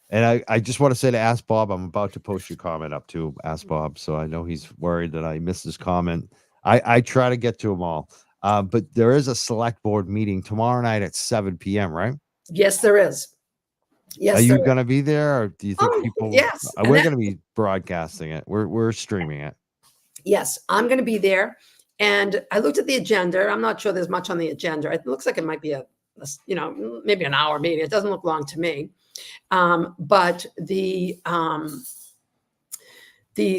And I just want to say to Ask Bob, I'm about to post your comment up to Ask Bob. So I know he's worried that I missed his comment. I try to get to them all. But there is a select board meeting tomorrow night at 7 p.m., right? Yes, there is. Yes. Are you going to be there, or do you think people? Yes. We're going to be broadcasting it. We're streaming it. Yes, I'm going to be there. And I looked at the agenda. I'm not sure there's much on the agenda. It looks like it might be maybe an hour meeting. It doesn't look long to me. But the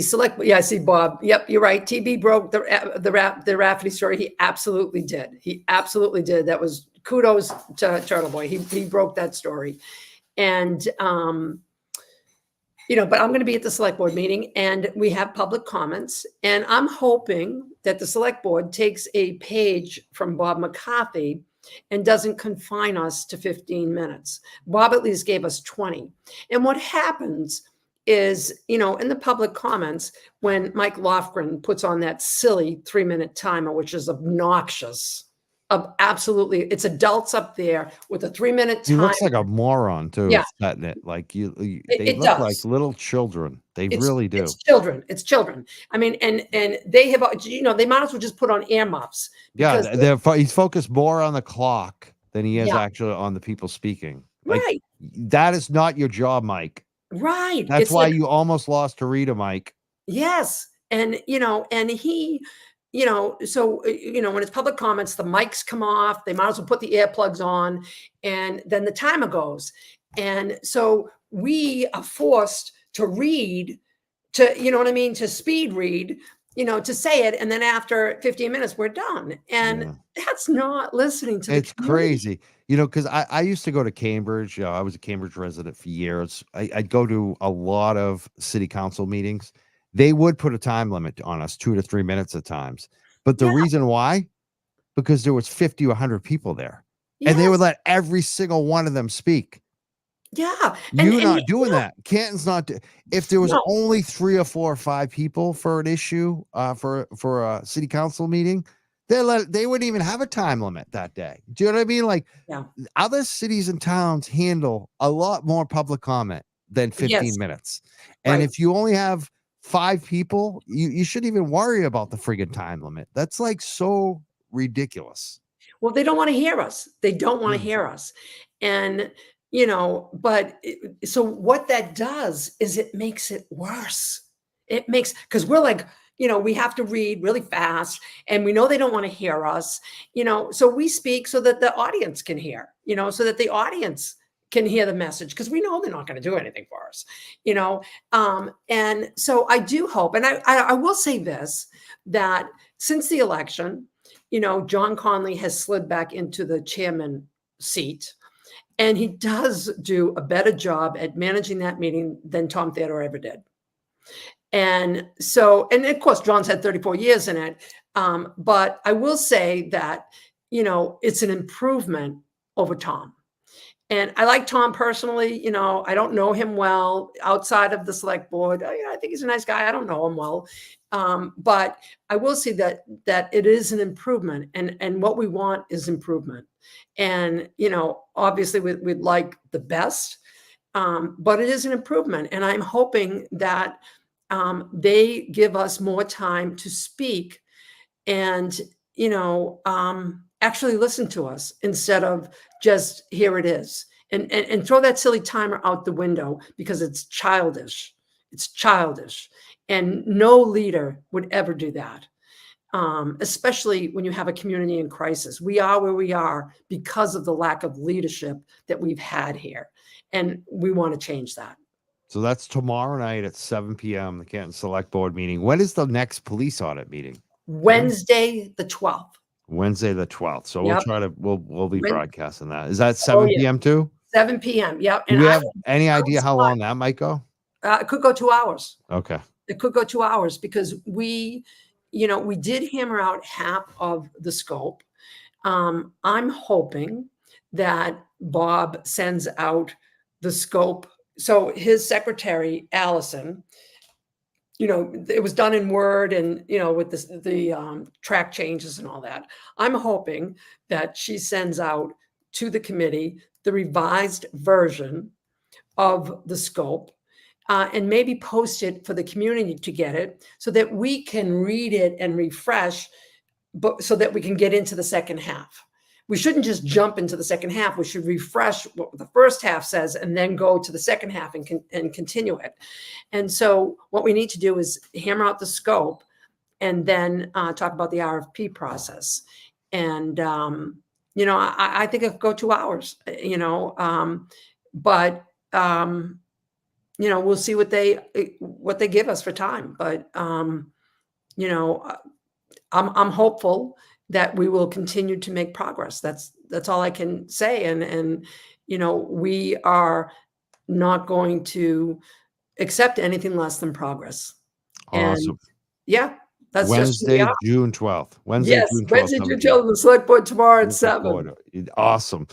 select, I see Bob. Yep, you're right. TB broke the Rafferty story. He absolutely did. That was kudos to Turtle Boy. He broke that story. And, but I'm going to be at the select board meeting, and we have public comments. And I'm hoping that the select board takes a page from Bob McCarthy and doesn't confine us to 15 minutes. Bob at least gave us 20. And what happens is, in the public comments, when Mike Lofgren puts on that silly 3-minute timer, which is obnoxious, absolutely, it's adults up there with a 3-minute timer. He looks like a moron too. Yeah. Setting it like they look like little children. They really do. It's children. I mean, and they have, they might as well just put on earmuffs. Yeah, he's focused more on the clock than he is actually on the people speaking. Like, right. That is not your job, Mike. Right. That's why you almost lost to Rita, Mike. Yes. And, and he, so, when it's public comments, the mics come off, they might as well put the earplugs on, and then the timer goes. And so we are forced to read, you know what I mean? To speed read, to say it. And then after 15 minutes, we're done. And Yeah. that's not listening to the It's community. crazy, because I used to go to Cambridge. I was a Cambridge resident for years. I'd go to a lot of city council meetings. They would put a time limit on us, 2 to 3 minutes at times. But the Yeah. reason why, because there was 50 or 100 people there, and they would Yes. let every single one of them speak. Yeah. You And not doing that. Canton's not. If there was no, only 3 or 4 or 5 people for an issue, for a city council meeting, they wouldn't even have a time limit that day. Do you know what I mean? Like, yeah. other cities and towns handle a lot more public comment than 15 Yes. minutes. And Right. if you only have 5 people, you shouldn't even worry about the friggin' time limit. That's like so ridiculous. Well, they don't want to hear us. They don't want to Mm. hear us. And, but so what that does is it makes it worse. It makes, because we're like, we have to read really fast and we know they don't want to hear us, so we speak so that the audience can hear, so that the audience can hear the message because we know they're not going to do anything for us, and so I do hope, and I will say this, that since the election, John Conley has slid back into the chairman seat, and he does do a better job at managing that meeting than Tom Theodore ever did. And so, and of course, John's had 34 years in it. But I will say that, it's an improvement over Tom. And I like Tom personally. I don't know him well outside of the select board. I think he's a nice guy. I don't know him well, but I will say that it is an improvement, and what we want is improvement. And obviously, we'd like the best, but it is an improvement. And I'm hoping that they give us more time to speak and actually listen to us instead of just here it is, and throw that silly timer out the window because it's childish. It's childish, and no leader would ever do that, especially when you have a community in crisis. We are where we are because of the lack of leadership that we've had here, and we want to change that. So that's tomorrow night at 7 p.m., the Canton Select Board meeting. When is the next police audit meeting? Wednesday the 12th. Wednesday the 12th. So Yep. we'll be Wed- broadcasting that. Is that Oh 7 yeah, p.m. too? 7 p.m. Yep. Do And we I have any I idea was how long that might go? it could go 2 hours. Okay. It could go 2 hours because we did hammer out half of the scope. I'm hoping that Bob sends out the scope. So his secretary, Allison, it was done in Word and, with the track changes and all that. I'm hoping that she sends out to the committee the revised version of the scope, and maybe post it for the community to get it so that we can read it and refresh, but so that we can get into the second half. We shouldn't just jump into the second half. We should refresh what the first half says and then go to the second half and continue it. And so what we need to do is hammer out the scope and then talk about the RFP process. And, I think it could go 2 hours, but, we'll see what they give us for time. But, you know, I'm hopeful that we will continue to make progress. That's all I can say. And we are not going to accept anything less than progress. And Awesome. yeah, that's just who we Wednesday, are. June 12th. Wednesday, Yes, June 12th, Wednesday, 7 June p.m. 12th, the select board tomorrow at Looking 7. forward to it. Awesome.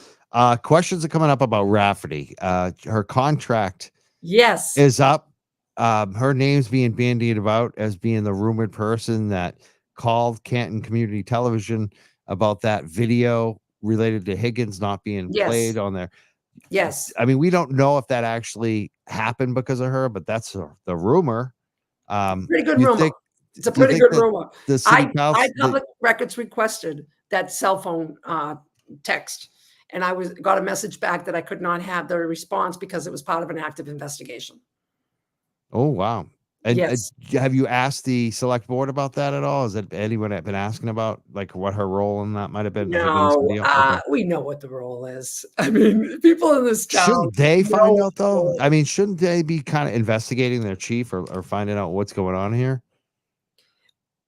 Questions are coming up about Rafferty. Her contract Yes, is up. Her name's being bandied about as being the rumored person that called Canton Community Television about that video related to Higgins not being yes, played on there. yes. I mean, we don't know if that actually happened because of her, but that's the rumor. Pretty good You rumor. think It's a do you pretty think good that rumor. the city I council public records requested that cell phone text, and I got a message back that I could not have the response because it was part of an active investigation. oh wow. And Yes. have you asked the select board about that at all? Has that anyone been asking about like what her role in that might have been? Has it been No, somebody else? Okay. we know what the role is. I mean, people in this town Shouldn't they find know out the though? role. I mean, shouldn't they be kind of investigating their chief or finding out what's going on here?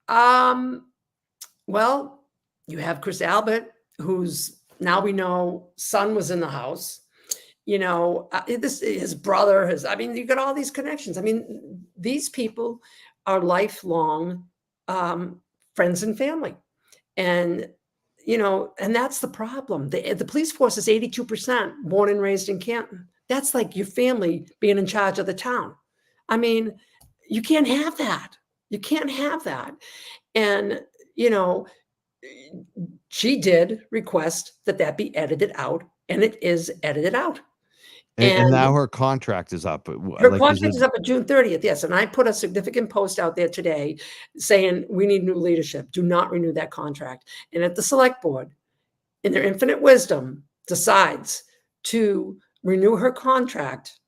Um, well, you have Chris Albert, who's now we know son was in the house. You know, this his brother, I mean, you got all these connections. I mean, these people are lifelong um, friends and family. And, you know, and that's the problem. The police force is 82% born and raised in Canton. That's like your family being in charge of the town. I mean, you can't have that. You can't have that. And, you know, she did request that that be edited out, and it is edited out. And And now her contract is up. her Like, is contract it? is up on June 30th, yes, and I put a significant post out there today saying, "We need new leadership. Do not renew that contract." And if the select board, in their infinite wisdom, decides to renew her contract,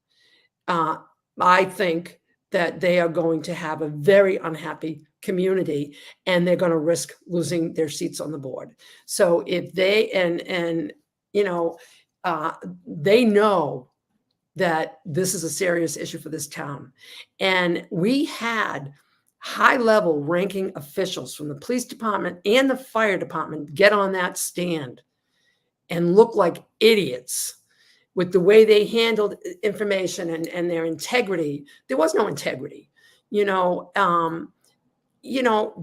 uh, I think that they are going to have a very unhappy community, and they're gonna risk losing their seats on the board. So if they and, you know, uh, they know that this is a serious issue for this town. And we had high level ranking officials from the police department and the fire department get on that stand and look like idiots with the way they handled information and their integrity. There was no integrity. You know,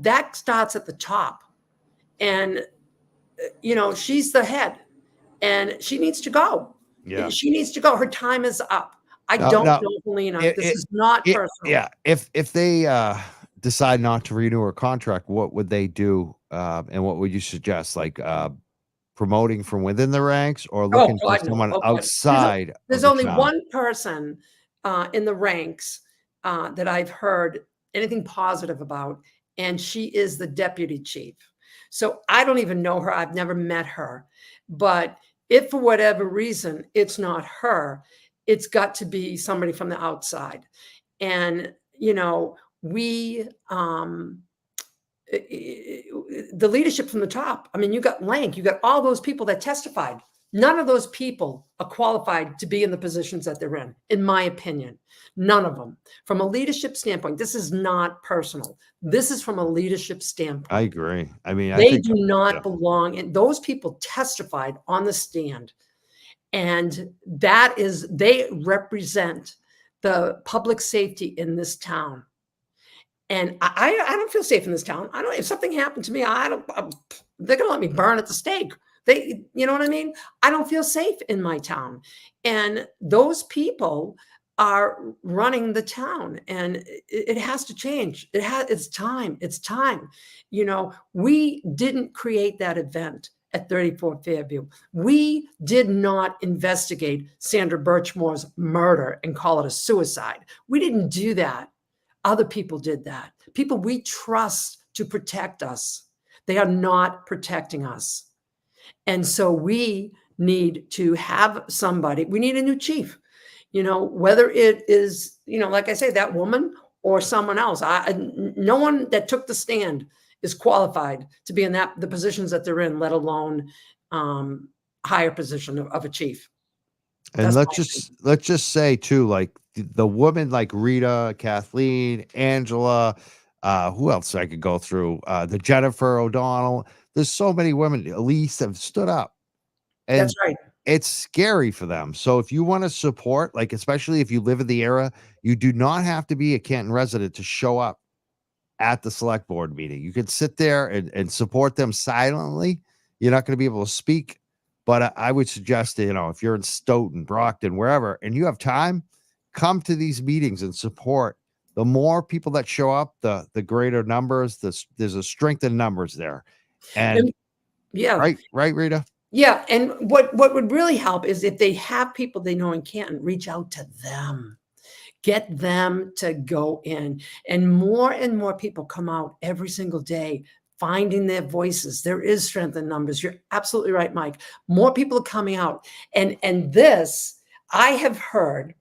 that starts at the top. And, she's the head and she needs to go. Yeah. She needs to go. Her time is up. I No, don't no. know, Helena. It, This it, is not it, personal. yeah. If they decide not to renew her contract, what would they do? And what would you suggest? Like promoting from within the ranks or Oh, looking for God, no. someone Oh, God. outside of There's the only town? one person in the ranks that I've heard anything positive about, and she is the deputy chief. So I don't even know her. I've never met her. But if for whatever reason it's not her, it's got to be somebody from the outside. And, we the leadership from the top. I mean, you got Lank, you got all those people that testified. None of those people are qualified to be in the positions that they're in my opinion. None of them. From a leadership standpoint, this is not personal. This is from a leadership I standpoint. agree. I mean, I They think, do yeah. not belong. And those people testified on the stand. And they represent the public safety in this town. And I don't feel safe in this town. I don't. If something happened to me, they're gonna let me burn at the stake. You know what I mean? I don't feel safe in my town, and those people are running the town, and it has to change. It's time. It's time. We didn't create that event at 34 Fairview. We did not investigate Sandra Birchmore's murder and call it a suicide. We didn't do that. Other people did that. People we trust to protect us. They are not protecting us. And so we need to have somebody, we need a new chief, whether it is, like I say, that woman or someone else. No one that took the stand is qualified to be in the positions that they're in, let alone higher position of a chief. And That's let's just say too, like the woman like Rita, Kathleen, Angela, who else I could go through? The Jennifer O'Donnell. There's so many women, Elise, have stood up. that's And right. it's scary for them. So if you want to support, like especially if you live in the area, you do not have to be a Canton resident to show up at the select board meeting. You can sit there and support them silently. You're not going to be able to speak, but I would suggest, if you're in Stoughton, Brockton, wherever, and you have time, come to these meetings and support. The more people that show up, the greater numbers. There's a strength in numbers there, and Yeah. right, Rita. Yeah, and what would really help is if they have people they know in Canton, reach out to them. Get them to go in. And more people come out every single day, finding their voices. There is strength in numbers. You're absolutely right, Mike. More people are coming out. And this, I have heard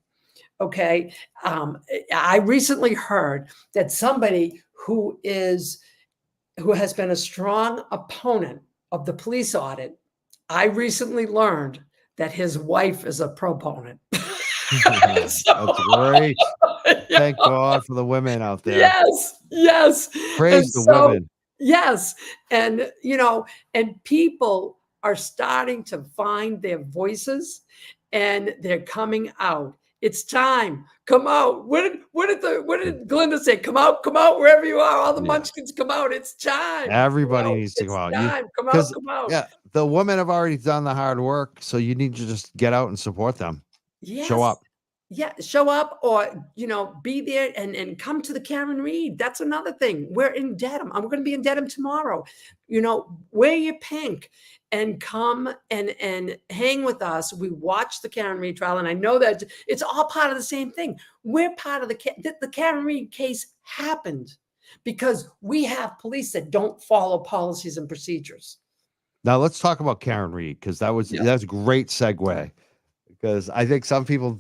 Okay. I recently heard that somebody who has been a strong opponent of the police audit, I recently learned that his wife is a proponent. That's So, great. yeah. Thank God for the women out there. Yes, yes. And Praise the so, women. yes. And, and people are starting to find their voices and they're coming out. It's time. Come out. What did Glinda say? Come out wherever you are. All the Yeah. munchkins come out. It's time. Come Everybody out. needs to go It's out. time. Come out. Because Come out. yeah, the women have already done the hard work, so you need to just get out and support them. Show Yes. up. Yeah, show up or, be there and come to the Karen Reed. That's another thing. We're in Dedham. I'm going to be in Dedham tomorrow. Wear your pink and come and hang with us. We watch the Karen Reed trial, and I know that it's all part of the same thing. We're part of the Karen Reed case happened because we have police that don't follow policies and procedures. Now let's talk about Karen Reed because Yeah. that's a great segue. Because I think some people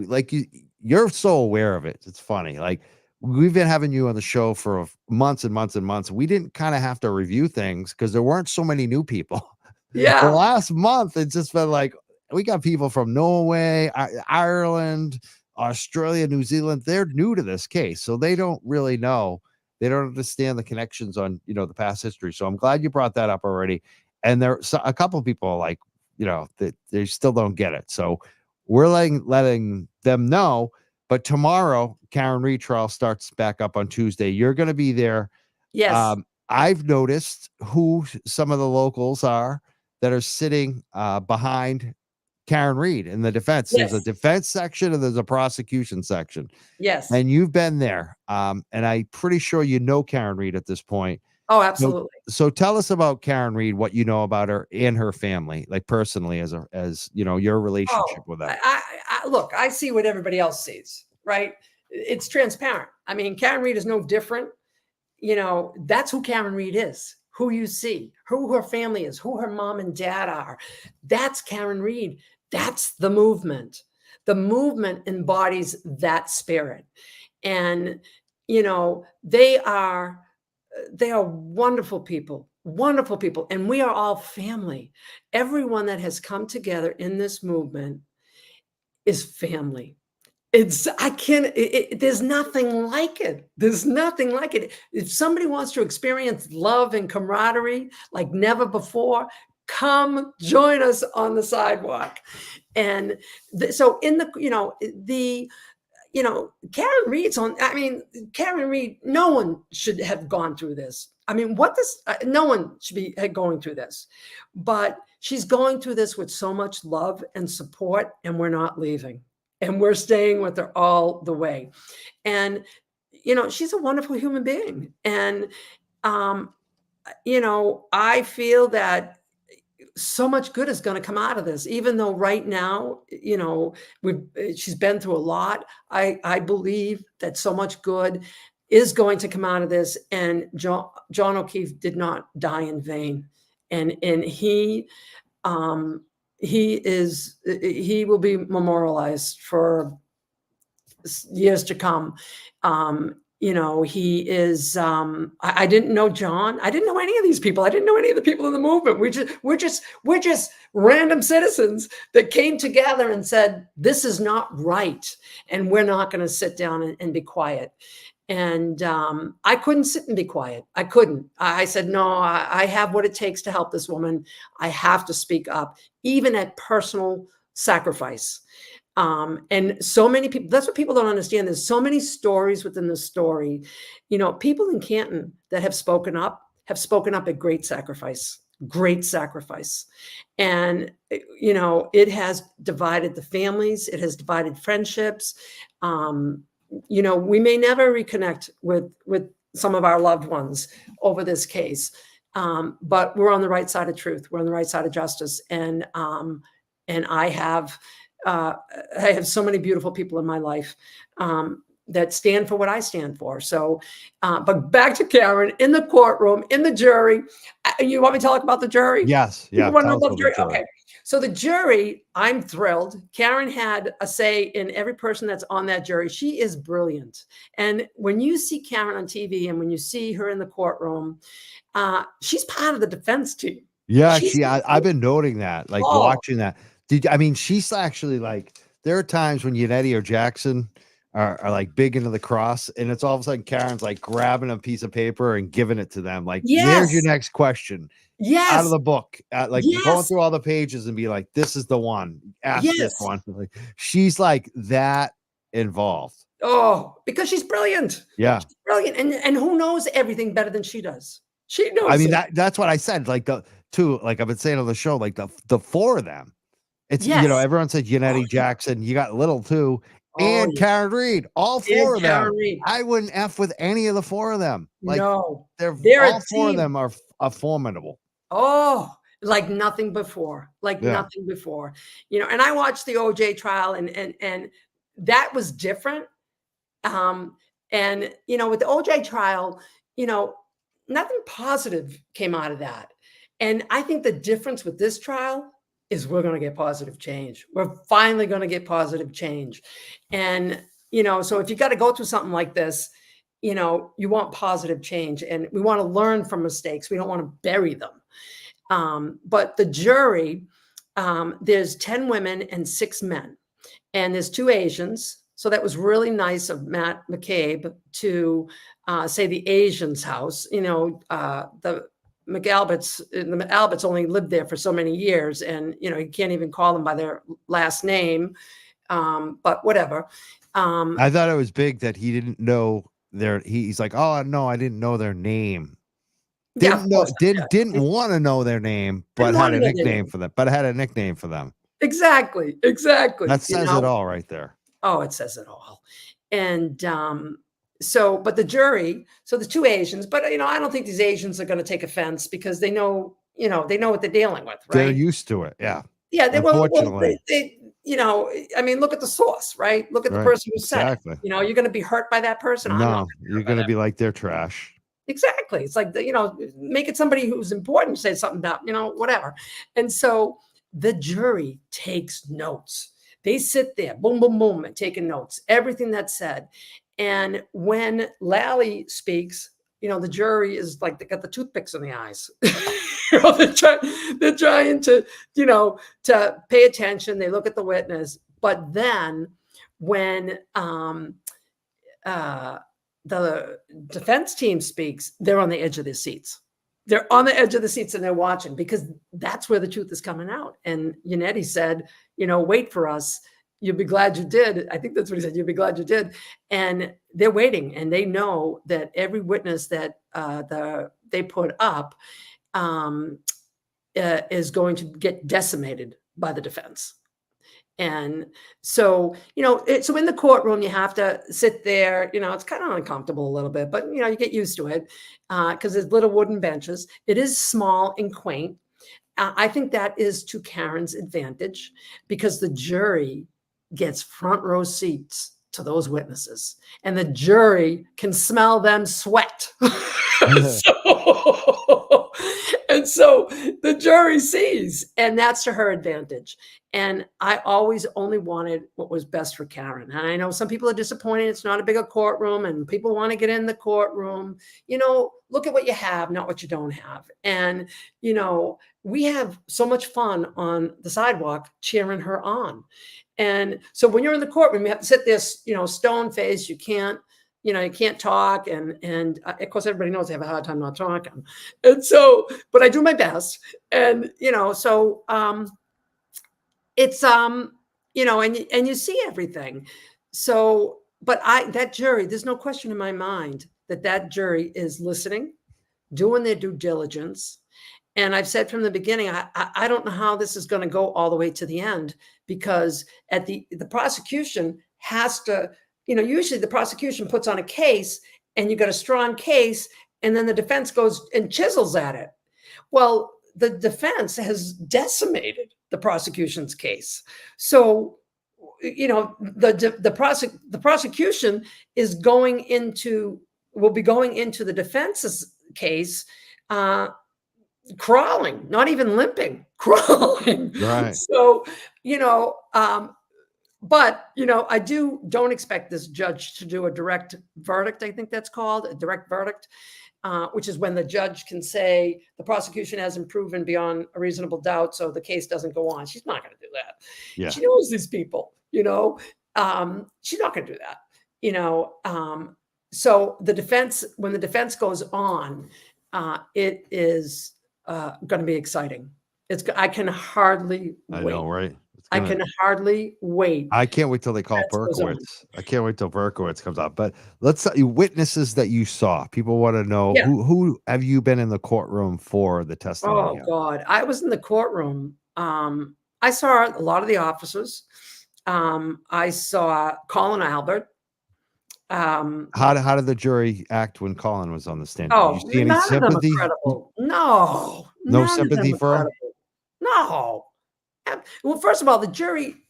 like you're so aware of it. It's funny. Like we've been having you on the show for months and months and months. We didn't kind of have to review things because there weren't so many new people. The Yeah. last month, it's just been like we got people from Norway, Ireland, Australia, New Zealand. They're new to this case, so they don't really know. They don't understand the connections on the past history. So I'm glad you brought that up already. And a couple of people like that they still don't get it. So we're letting them know. But tomorrow, Karen Reed trial starts back up on Tuesday. You're going to be there. Yes. I've noticed who some of the locals are that are sitting behind Karen Reed in the defense. There's a Yes. defense section and there's a prosecution section. Yes. And you've been there. And I'm pretty sure you know Karen Reed at this point. Oh, So, absolutely. so tell us about Karen Reed, what you know about her and her family, like personally, as your relationship Oh, with them. look, I see what everybody else sees, right? It's transparent. I mean, Karen Reed is no different. That's who Karen Reed is, who you see, who her family is, who her mom and dad are. That's Karen Reed. That's the movement. The movement embodies that spirit. And, they are wonderful people. And we are all family. Everyone that has come together in this movement is family. I can't, there's nothing like it. There's nothing like it. If somebody wants to experience love and camaraderie like never before, come join us on the sidewalk. And so Karen Reed's on. I mean, Karen Reed. No one should have gone through this. I mean, no one should be going through this, but she's going through this with so much love and support, and we're not leaving, and we're staying with her all the way. And she's a wonderful human being, and I feel that so much good is going to come out of this, even though right now, she's been through a lot. I believe that so much good is going to come out of this. And John O'Keefe did not die in vain. And he will be memorialized for years to come. He is. I didn't know John. I didn't know any of these people. I didn't know any of the people in the movement. We're just random citizens that came together and said, "This is not right," and we're not going to sit down and be quiet. And I couldn't sit and be quiet. I couldn't. I said, "No, I have what it takes to help this woman. I have to speak up, even at personal sacrifice." And so many people, that's what people don't understand. There's so many stories within the story. People in Canton that have spoken up at great sacrifice. And, it has divided the families. It has divided friendships. We may never reconnect with some of our loved ones over this case. But we're on the right side of truth. We're on the right side of justice. And I have so many beautiful people in my life. that stand for what I stand for. So, but back to Karen in the courtroom, in the jury. You want me to talk about the jury? Yes. You Yeah. want to know Tell us about the about the jury? jury. Okay. So the jury, I'm thrilled. Karen had a say in every person that's on that jury. She is brilliant. And when you see Karen on TV and when you see her in the courtroom, she's part of the defense team. Yeah, She's I've been noting that, like, oh watching that. I mean, she's actually, like, there are times when Yannetti or Jackson are, like, big into the cross, and it's all of a sudden Karen's, like, grabbing a piece of paper and giving it to them, like, "There's your yes, next question out of yes, the book." Like, going yes, through all the pages and be like, "This is the one. Ask this yes. one." Like, she's, like, that involved. Oh, because she's brilliant. Yeah. She's brilliant. And who knows everything better than she does? She I knows mean, it. that's what I said, like, like I've been saying on the show, like, the 4 of them. It's, Yes. everyone said Oh, Yannetti yeah. Jackson, you got Little too, Oh, and yeah. Karen Reed, all 4 And of them. Karen Reed. I wouldn't F with any of the 4 of them. Like, No, they're they're a all 4 of team. them are formidable. Oh, like nothing before, like Yeah. nothing before. And I watched the OJ trial and that was different. Um, and with the OJ trial, you know, nothing positive came out of that. And I think the difference with this trial is we're going to get positive change. We're finally going to get positive change. And, so if you got to go through something like this, you want positive change and we want to learn from mistakes. We don't want to bury them. But the jury, there's 10 women and 6 men, and there's 2 Asians. So that was really nice of Matt McCabe to say the Asians' house. The Alberts only lived there for so many years, and you can't even call them by their last name. But whatever. I thought it was big that he didn't know he's like, "Oh, no, I didn't know their name." Yeah, of course. Didn't Yeah. wanna know their name, Didn't but want had to a know their nickname name. for them but had a nickname for them. Exactly. That Exactly. says it all right there. Oh, it says it all. And but the jury, so the 2 Asians, but I don't think these Asians are going to take offense because they know what they're dealing with, They're right? used to it, yeah. Yeah, well, Unfortunately. I mean, look at the source, right? Look at the Right. person who said it. Exactly. You're going to be hurt by that person. I'm not No, gonna be you're hurt by gonna that. be like, "They're trash." Exactly. It's like, make it somebody who's important, say something about, whatever. And so the jury takes notes. They sit there, boom, boom, boom, and taking notes, everything that's said. And when Lally speaks, the jury is like, they got the toothpicks in the eyes. They're trying to pay attention. They look at the witness. But then when, the defense team speaks, they're on the edge of their seats. They're on the edge of the seats and they're watching because that's where the truth is coming out. And Yannetti said, wait for us. You'll be glad you did. I think that's what he said. You'll be glad you did. And they're waiting and they know that every witness that they put up is going to get decimated by the defense. And so, so in the courtroom, you have to sit there, it's kind of uncomfortable a little bit, but, you get used to it because there's little wooden benches. It is small and quaint. I think that is to Karen's advantage because the jury gets front row seats to those witnesses and the jury can smell them sweat. so, and so the jury sees, and that's to her advantage. And I always only wanted what was best for Karen. And I know some people are disappointed. It's not a bigger courtroom and people want to get in the courtroom. Look at what you have, not what you don't have. And, we have so much fun on the sidewalk cheering her on. And so when you're in the courtroom, you have to sit there, stone faced. You can't talk. And of course, everybody knows they have a hard time not talking. And so, but I do my best. And, so it's, and you see everything. So, but that jury, there's no question in my mind that jury is listening, doing their due diligence. And I've said from the beginning, I don't know how this is going to go all the way to the end because at the prosecution has to, usually the prosecution puts on a case and you got a strong case and then the defense goes and chisels at it. Well, the defense has decimated the prosecution's case. So the prosecution is will be going into the defense's case, crawling, not even limping, crawling. Right. So, but I don't expect this judge to do a direct verdict. I think that's called a direct verdict, which is when the judge can say the prosecution hasn't proven beyond a reasonable doubt, so the case doesn't go on. She's not going to do that. Yeah. She knows these people. She's not going to do that. So when the defense goes on, it is going to be exciting. I can hardly wait. I know, right? I can hardly wait. I can't wait till they call Berkowitz. I can't wait till Berkowitz comes out. But let's witnesses that you saw. People want to know who have you been in the courtroom for the testimony? Oh God, I was in the courtroom. I saw a lot of the officers. I saw Colin Albert. How did the jury act when Colin was on the stand? Oh, did you see any none sympathy? of them incredible. No sympathy for him? No. Well, first of all, the jury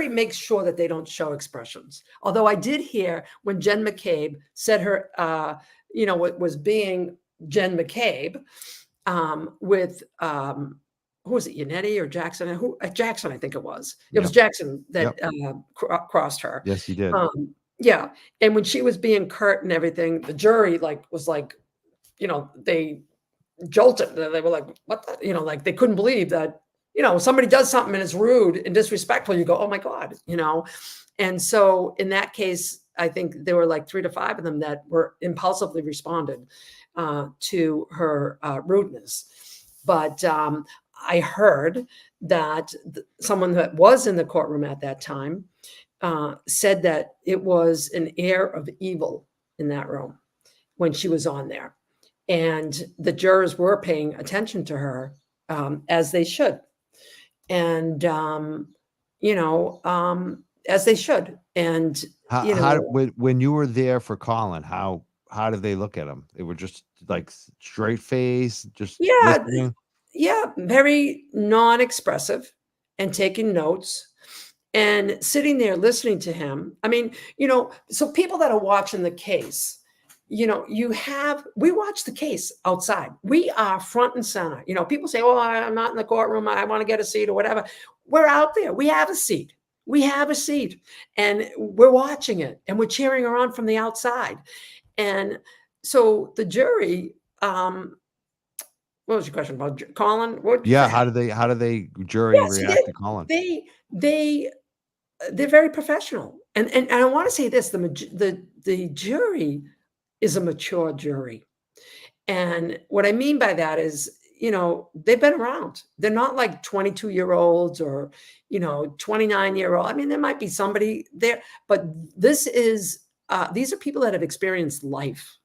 makes sure that they don't show expressions. Although I did hear when Jen McCabe said her, what was being Jen McCabe, with who was it, Yannetti or Jackson? Jackson, I think it was. It was Jackson that crossed her. Yes, he did. Yeah, and when she was being curt and everything, the jury was they jolted. They were like, "What?" They couldn't believe that. Somebody does something and it's rude and disrespectful. You go, "Oh my God," And so in that case, I think there were like 3 to 5 of them that were impulsively responded to her rudeness. But I heard that someone that was in the courtroom at that time said that it was an air of evil in that room when she was on there. And the jurors were paying attention to her, as they should. And, as they should. And, when you were there for Colin, how did they look at him? They were just like straight face, just listening? Very non-expressive and taking notes and sitting there listening to him. I mean, so people that are watching the case, we watch the case outside. We are front and center. People say, "Oh, I'm not in the courtroom. I want to get a seat," or whatever. We're out there. We have a seat. And we're watching it and we're cheering her on from the outside. And so the jury, what was your question about Colin? How do they jury react to Colin? They're very professional. And I want to say this, the jury is a mature jury. And what I mean by that is, they've been around. They're not like 22-year-olds or, 29-year-old. I mean, there might be somebody there, but these are people that have experienced life.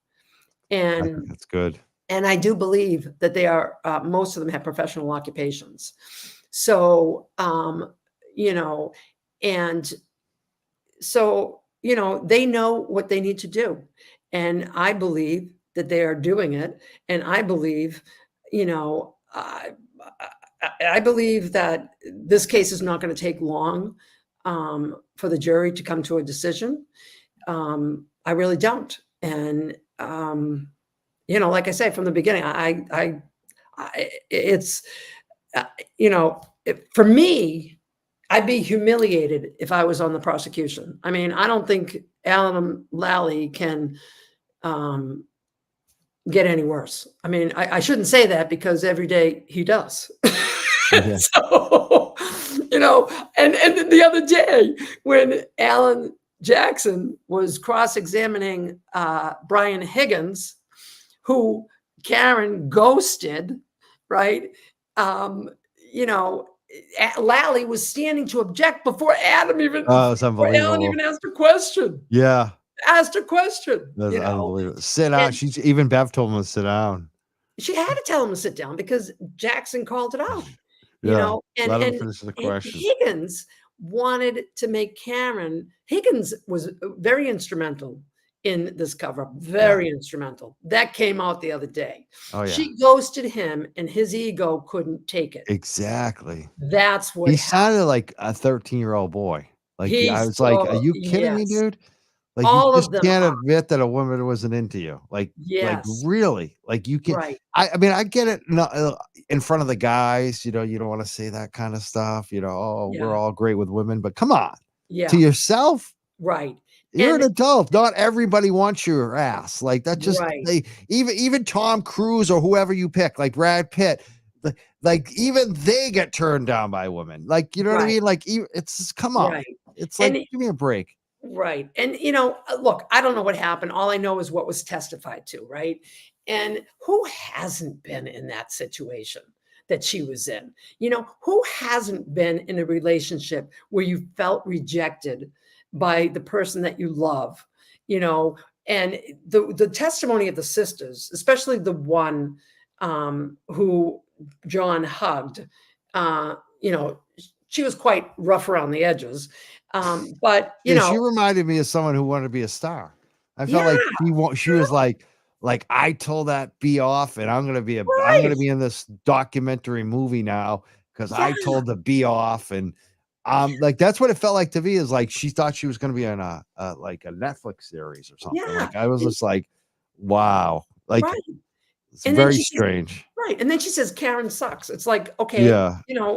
And that's good. And I do believe that they are, most of them have professional occupations. So, and so, they know what they need to do. And I believe that they are doing it. And I believe, I believe that this case is not going to take long for the jury to come to a decision. I really don't. And, like I said from the beginning, for me, I'd be humiliated if I was on the prosecution. I mean, I don't think Alan Lally can get any worse. I mean, I shouldn't say that because every day he does. Yeah. So, and the other day when Alan Jackson was cross-examining Brian Higgins, who Karen ghosted, right? Lally was standing to object before Alan even asked a question. Yeah. Asked a question. That's unbelievable. Sit down. Even Bev told him to sit down. She had to tell him to sit down because Jackson called it out. Let him and finish the question. Higgins wanted to make Karen. Higgins was very instrumental in this cover-up. Very instrumental. That came out the other day. Oh, yeah. She ghosted him and his ego couldn't take it. Exactly. That's what he sounded like a 13-year-old boy. Like, I was like, "Are you kidding me, Yes, dude?" Like, you all of just them can't are. admit that a woman wasn't into you. Like, Yes, really? Like, you can't right. I mean, I get it, no, in front of the guys, you don't wanna say that kinda stuff, "Oh, we're Yeah, all great with women," but come on. To yeah, yourself? right. You're an And adult. Not everybody wants your ass. Like, that just right, they even Tom Cruise or whoever you pick, like Brad Pitt, like, even they get turned down by women. Like, you know what I right, mean? Like, it's just come on. right. It's like, And give me a break. right. And, look, I don't know what happened. All I know is what was testified to, right? And who hasn't been in that situation that she was in? Who hasn't been in a relationship where you felt rejected by the person that you love? You know, and the testimony of the sisters, especially the one who John hugged, she was quite rough around the edges. But Yeah, she reminded me of someone who wanted to be a star. I felt yeah, like she was like, "I told that B off, and I'm right. gonna be in this documentary movie now because Yeah, I told the B off," and, like, that's what it felt like to me is like she thought she was gonna be in like, a Netflix series or something. yeah, Like, I was and just like, "Wow." Like, right, it's and then very she says strange. right, and then she says, "Karen sucks." It's like, okay, Yeah,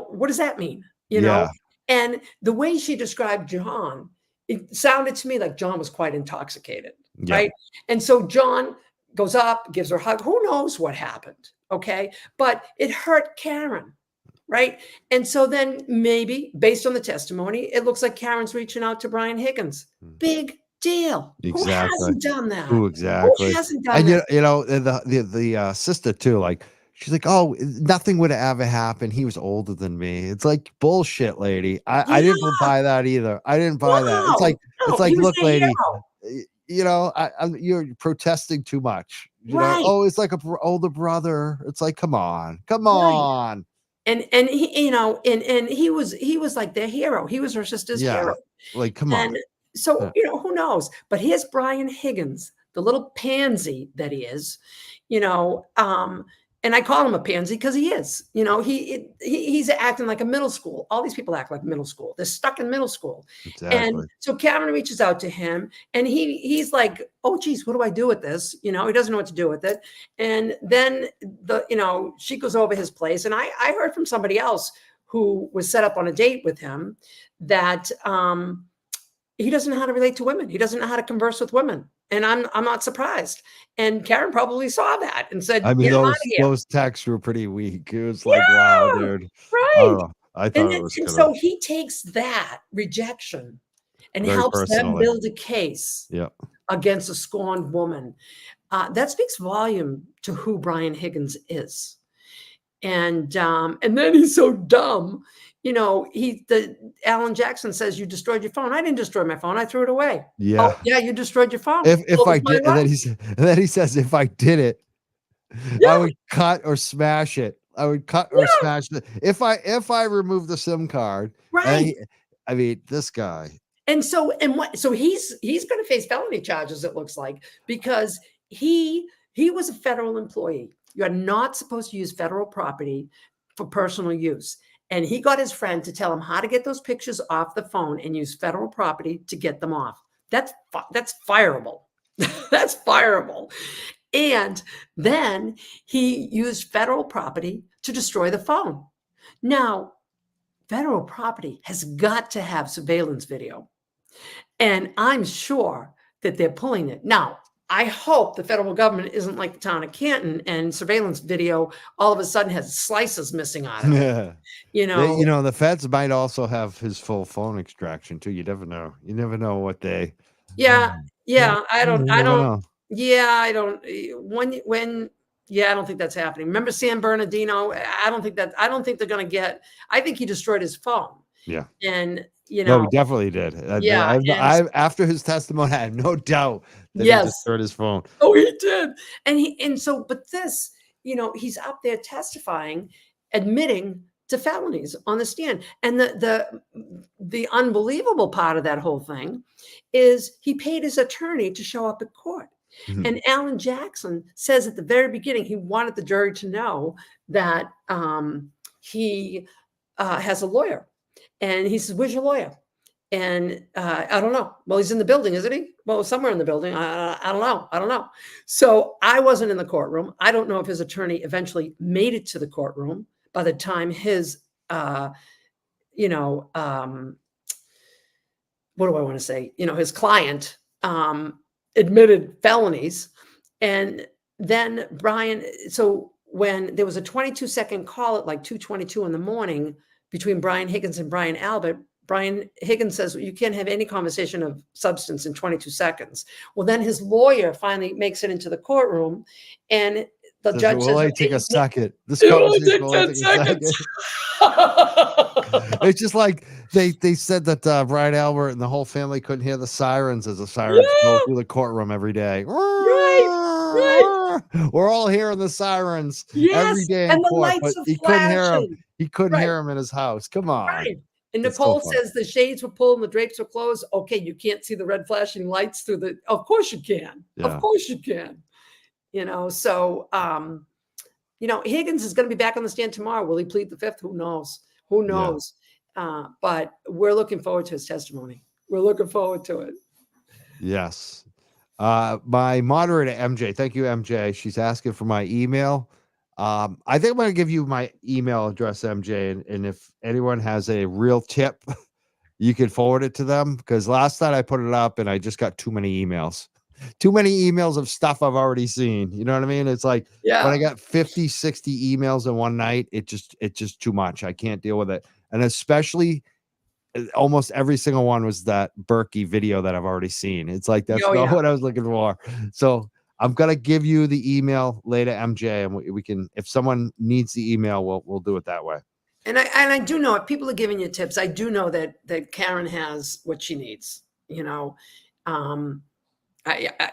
what does that mean? You know? yeah, And the way she described John, it sounded to me like John was quite intoxicated, yeah. right? And so John goes up, gives her a hug. Who knows what happened? Okay. But it hurt Karen. Right. And so then maybe based on the testimony, it looks like Karen's reaching out to Brian Higgins. Mm. Big deal. Who Exactly. hasn't done that? Ooh, Who exactly. hasn't done And that? and sister too, like, she's like, "Oh, nothing would ever happen. He was older than me." It's like, "Bullshit, lady." I Yeah. didn't buy that either. I didn't buy that. No. It's No. like, He was "Look, the lady, hero. you're protesting too much." Right. "Oh, it's like a older brother." It's like, "Come on. Come Right. on." And and he was like their hero. He was her sister's Yeah. hero. Like, come on. And so, Yeah. who knows? But here's Brian Higgins, the little pansy that he is, you know, um, and I call him a pansy because he is. He's acting like a middle school. All these people act like middle school. They're stuck in middle school. And Exactly. so Karen reaches out to him, and he's like, "Oh, geez, what do I do with this?" He doesn't know what to do with it. And then she goes over his place, and I heard from somebody else who was set up on a date with him that he doesn't know how to relate to women. He doesn't know how to converse with women. And I'm not surprised. And Karen probably saw that and I said, mean, "Get him out of here." those texts were pretty weak. It was like, "Wow, Yeah, dude." I right. don't know. I And thought it then, was and kinda so he takes that rejection and very helps them personally. build a case Yeah. against a scorned woman. That speaks volume to who Brian Higgins is. And then he's so dumb. The Alan Jackson says, "You destroyed your phone." I didn't destroy my phone. I threw it away. Oh, Yeah. yeah, you destroyed your phone. If Well, it was I my did right. and then he says, "If I did it, I Yeah, would cut or smash it. I would cut or yeah, smash it if I remove the SIM card." And right. he I mean, this guy. And he's going to face felony charges. It looks like because he was a federal employee. You are not supposed to use federal property for personal use. And he got his friend to tell him how to get those pictures off the phone and use federal property to get them off. That's fireable. That's fireable. And then he used federal property to destroy the phone. Now, federal property has got to have surveillance video. And I'm sure that they're pulling it. Now, I hope the federal government isn't like the town of Canton and surveillance video all of a sudden has slices missing out of it. Yeah. You know, The feds might also have his full phone extraction too. You never know. You never know what they yeah, you yeah, I never don't, know. yeah, I don't, yeah, I don't think that's happening. Remember San Bernardino? I don't think they're going to I think he destroyed his phone. Yeah. And, No, he definitely did. yeah, and I after his testimony, I have no doubt that he yes. destroyed his phone. Oh, he did. But this, he's up there testifying, admitting to felonies on the stand. And the unbelievable part of that whole thing is he paid his attorney to show up at court. Mhm. And Alan Jackson says at the very beginning he wanted the jury to know that he has a lawyer. And he says, "Where's your lawyer?" And I don't know. Well, he's in the building, isn't he? Well, somewhere in the building. I don't know. I don't know. So I wasn't in the courtroom. I don't know if his attorney eventually made it to the courtroom by the time his, you know, what do I want to say? You know, his client admitted felonies. And then Brian, so when there was a 22-second call at like 2:22 in the morning between Brian Higgins and Brian Albert, Brian Higgins says, you can't have any conversation of substance in 22 seconds. Well, then his lawyer finally makes it into the courtroom, and the Says, judge "Will says, only okay, take a second. This it only conversation take will only 10 take a second." seconds. It's just like they said that Brian Albert and the whole family couldn't hear the sirens as the sirens go Yeah, through the courtroom every day. right, right. We're all hearing the sirens every Yes, day in and the court, lights but are he couldn't hear them. flashing. He couldn't Right, hear him in his house. Come on. right. And It's so Nicole funny. says the shades were pulled and the drapes were closed. Okay, you can't see the red flashing lights through the. Of course you can. Of Yeah. course you can. You know, so you know, Higgins is going to be back on the stand tomorrow. Will he plead the fifth? Who knows? Who Yeah. knows? But we're looking forward to his testimony. We're looking forward to it. Yes. My moderator, MJ, thank you, MJ. She's asking for my email. I think I'm going to give you my email address, MJ. And if anyone has a real tip, you can forward it to them, because last night I put it up and I just got too many emails. Too many emails of stuff I've already seen. You know what I mean? It's like when I Yeah. got 50, 60 emails in one night, it's just too much. I can't deal with it. And especially almost every single one was that Berkey video that I've already seen. It's like, that's Oh, not yeah. what I was looking for. So I'm gonna give you the email later, MJ, and we can, if someone needs the email, we'll do it that way. And I do know if people are giving you tips, I do know that Karen has what she needs, you know.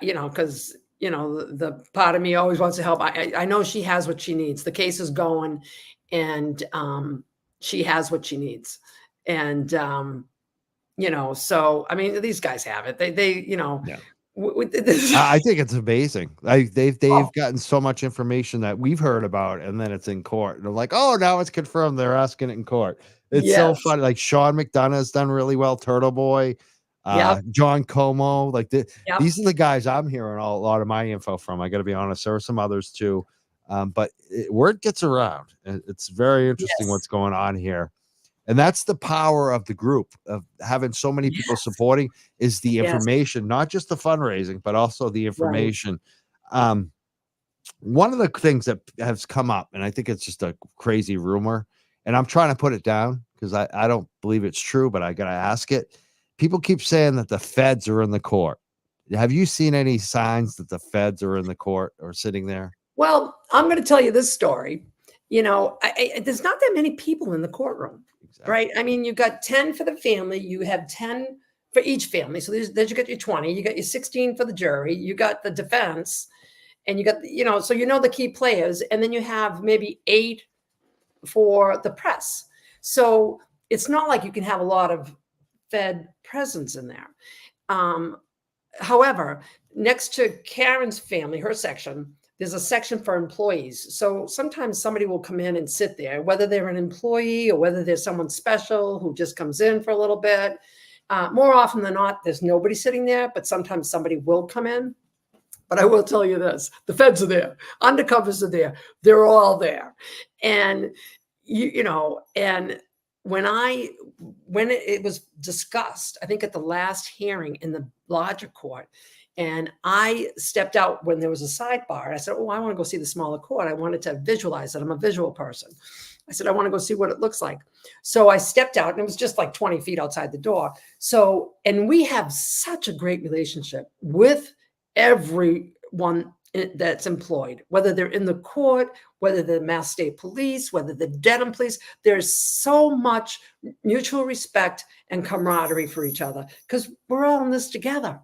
You know, because you know the part of me always wants to help. I know she has what she needs. The case is going, and she has what she needs. And you know, so I mean, these guys have it. They you know, Yeah. this, I think it's amazing. They've oh, gotten so much information that we've heard about, and then it's in court. They're like, oh, now it's confirmed. They're asking it in court. It's so yes, funny. Like Sean McDonough has done really well. Turtle Boy, yep, John Como. Like yep, these are the guys I'm hearing a lot of my info from. I got to be honest. There are some others too, but word gets around. It's very interesting yes, what's going on here. And that's the power of the group, of having so many people yes, supporting, is the yes, information, not just the fundraising, but also the right, information. One of the things that has come up, and I think it's just a crazy rumor, and I'm trying to put it down because I don't believe it's true, but I got to ask it. People keep saying that the feds are in the court. Have you seen any signs that the feds are in the court or sitting there? Well, I'm going to tell you this story. You know, there's not that many people in the courtroom, Exactly. right? I mean, you got 10 for the family, you have 10 for each family. So there's you got your 20, you got your 16 for the jury, you got the defense, and you got, you know, so you know the key players, and then you have maybe 8 for the press. So it's not like you can have a lot of Fed presence in there. However, next to Karen's family, her section, there's a section for employees. So sometimes somebody will come in and sit there, whether they're an employee or whether there's someone special who just comes in for a little bit. More often than not, there's nobody sitting there, but sometimes somebody will come in. But I will tell you this, the feds are there, undercovers are there, they're all there. And you know, and when it was discussed, I think at the last hearing in the larger court, and I stepped out when there was a sidebar. I said, oh, I want to go see the smaller court. I wanted to visualize it. I'm a visual person. I said, I want to go see what it looks like. So I stepped out, and it was just like 20 feet outside the door. So, and we have such a great relationship with everyone that's employed, whether they're in the court, whether they're Mass State Police, whether the Dedham Police. There's so much mutual respect and camaraderie for each other because we're all in this together.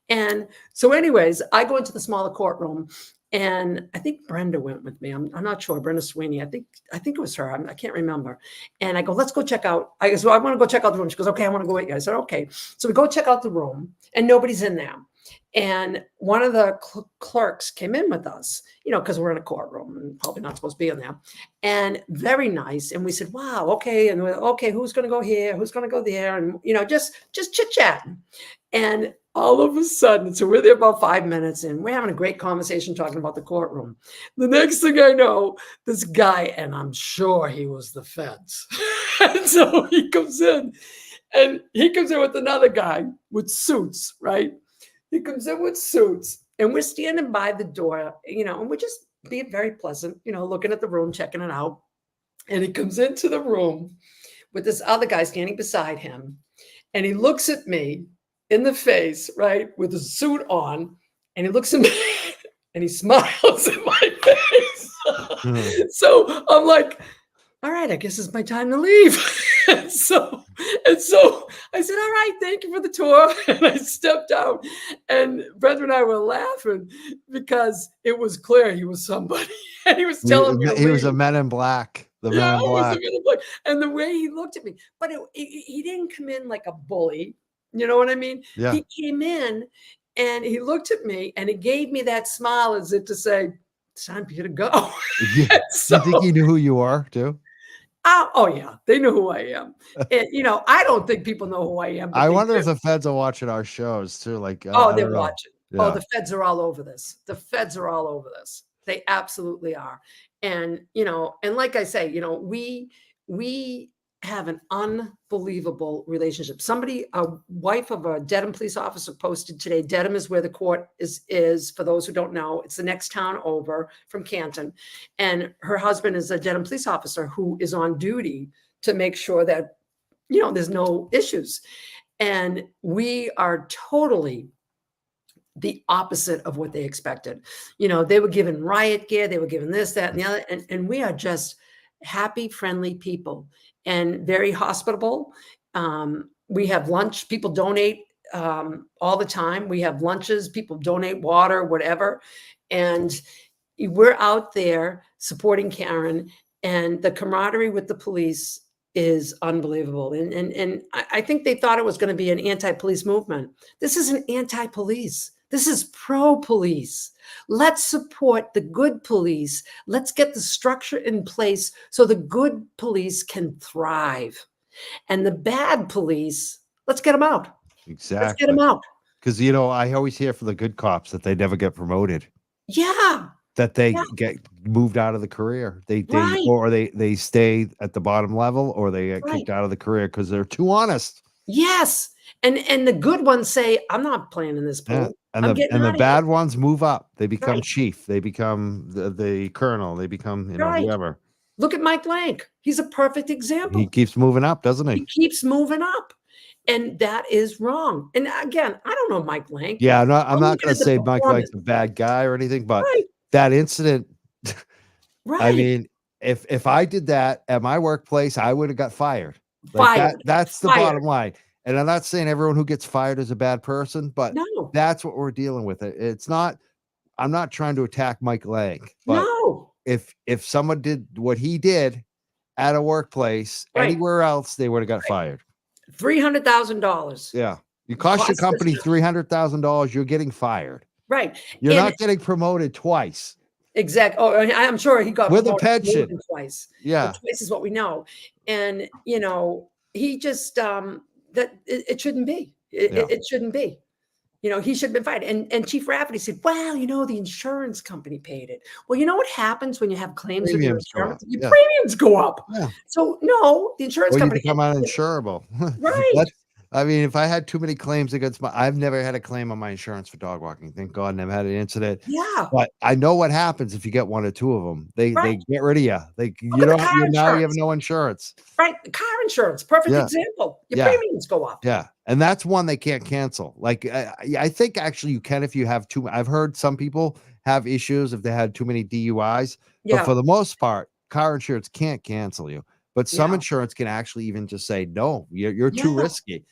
And so anyways, I go into the smaller courtroom, and I think Brenda went with me. I'm not sure. Brenda Sweeney. I think it was her. I can't remember. And I go, let's go check out. I want to go check out the room. She goes, okay, I want to go with you. I said, okay. So we go check out the room, and nobody's in there. And one of the clerks came in with us, because we're in a courtroom and probably not supposed to be in there. And very nice. And we said, wow, okay. And okay, who's going to go here? Who's going to go there? And, just chit chatting. And all of a sudden, so we're there about 5 minutes and we're having a great conversation talking about the courtroom. The next thing I know, this guy, and I'm sure he was the feds. And so he comes in with another guy with suits, right? He comes in with suits and we're standing by the door, and we're just being very pleasant, looking at the room, checking it out. And he comes into the room with this other guy standing beside him. And he looks at me in the face, right, with a suit on. And he looks at me and he smiles in my face. So I'm like, all right, I guess it's my time to leave. And so I said, all right, thank you for the tour. And I stepped out. And Brenda and I were laughing because it was clear he was somebody. And he was telling me he was a Men in Black. The Men in Black. And the way he looked at me, but he didn't come in like a bully. You know what I mean? Yeah. He came in and he looked at me and he gave me that smile as if to say, it's time for you to go. Yeah. So, you think he knew who you are too? Oh yeah, they know who I am. And, I don't think people know who I am. I wonder if the feds are watching our shows too. Like, they're watching. Yeah. Oh, the feds are all over this. The feds are all over this. They absolutely are. And, and like I say, we have an unbelievable relationship. A wife of a Dedham police officer posted today. Dedham is where the court is for those who don't know. It's the next town over from Canton. And her husband is a Dedham police officer who is on duty to make sure that, there's no issues. And we are totally the opposite of what they expected. They were given riot gear. They were given this, that, and the other. And we are just happy, friendly people. And very hospitable. We have lunch. People donate all the time. We have lunches. People donate water, whatever. And we're out there supporting Karen. And the camaraderie with the police is unbelievable. And I think they thought it was going to be an anti-police movement. This isn't anti-police. This is pro-police. Let's support the good police. Let's get the structure in place so the good police can thrive. And the bad police, let's get them out. Exactly. Let's get them out. Because, I always hear from the good cops that they never get promoted. Yeah. That they get moved out of the career. Or they stay at the bottom level, or they get kicked out of the career because they're too honest. Yes. And the good ones say, I'm not playing in this pool. Yeah. And the bad ones move up. They become chief. They become the colonel. They become, whoever. Look at Mike Lank. He's a perfect example. He keeps moving up, doesn't he? He keeps moving up. And that is wrong. And again, I don't know Mike Lank. Yeah, I'm not going to say Mike Lank's a bad guy or anything, but that incident, I mean, if I did that at my workplace, I would have got fired. That's the bottom line. And I'm not saying everyone who gets fired is a bad person, but that's what we're dealing with. I'm not trying to attack Mike Lang, but if someone did what he did at a workplace anywhere else, they would have got fired. $300,000. Yeah. You cost your company $300,000, you're getting fired. Right. You're not getting promoted twice. Exactly. Oh, I'm sure he got with a pension twice. Yeah. But twice is what we know. And, he just, that it shouldn't be. It shouldn't be. He should have been fired. And Chief Rafferty said, well, the insurance company paid it. Well, you know what happens when you have claims with your insurance? Your premiums go up. Yeah. So no, the insurance company become uninsurable. Right. I mean, if I had too many claims against I've never had a claim on my insurance for dog walking. Thank God, never had an incident. Yeah. But I know what happens if you get one or two of them. They get rid of you. You have no insurance. Right. The car insurance. Perfect example. Your premiums go up. Yeah. And that's one they can't cancel. Like, I think actually you can if you have too. I've heard some people have issues if they had too many DUIs. Yeah. But for the most part, car insurance can't cancel you. But some insurance can actually even just say, no, you're too risky.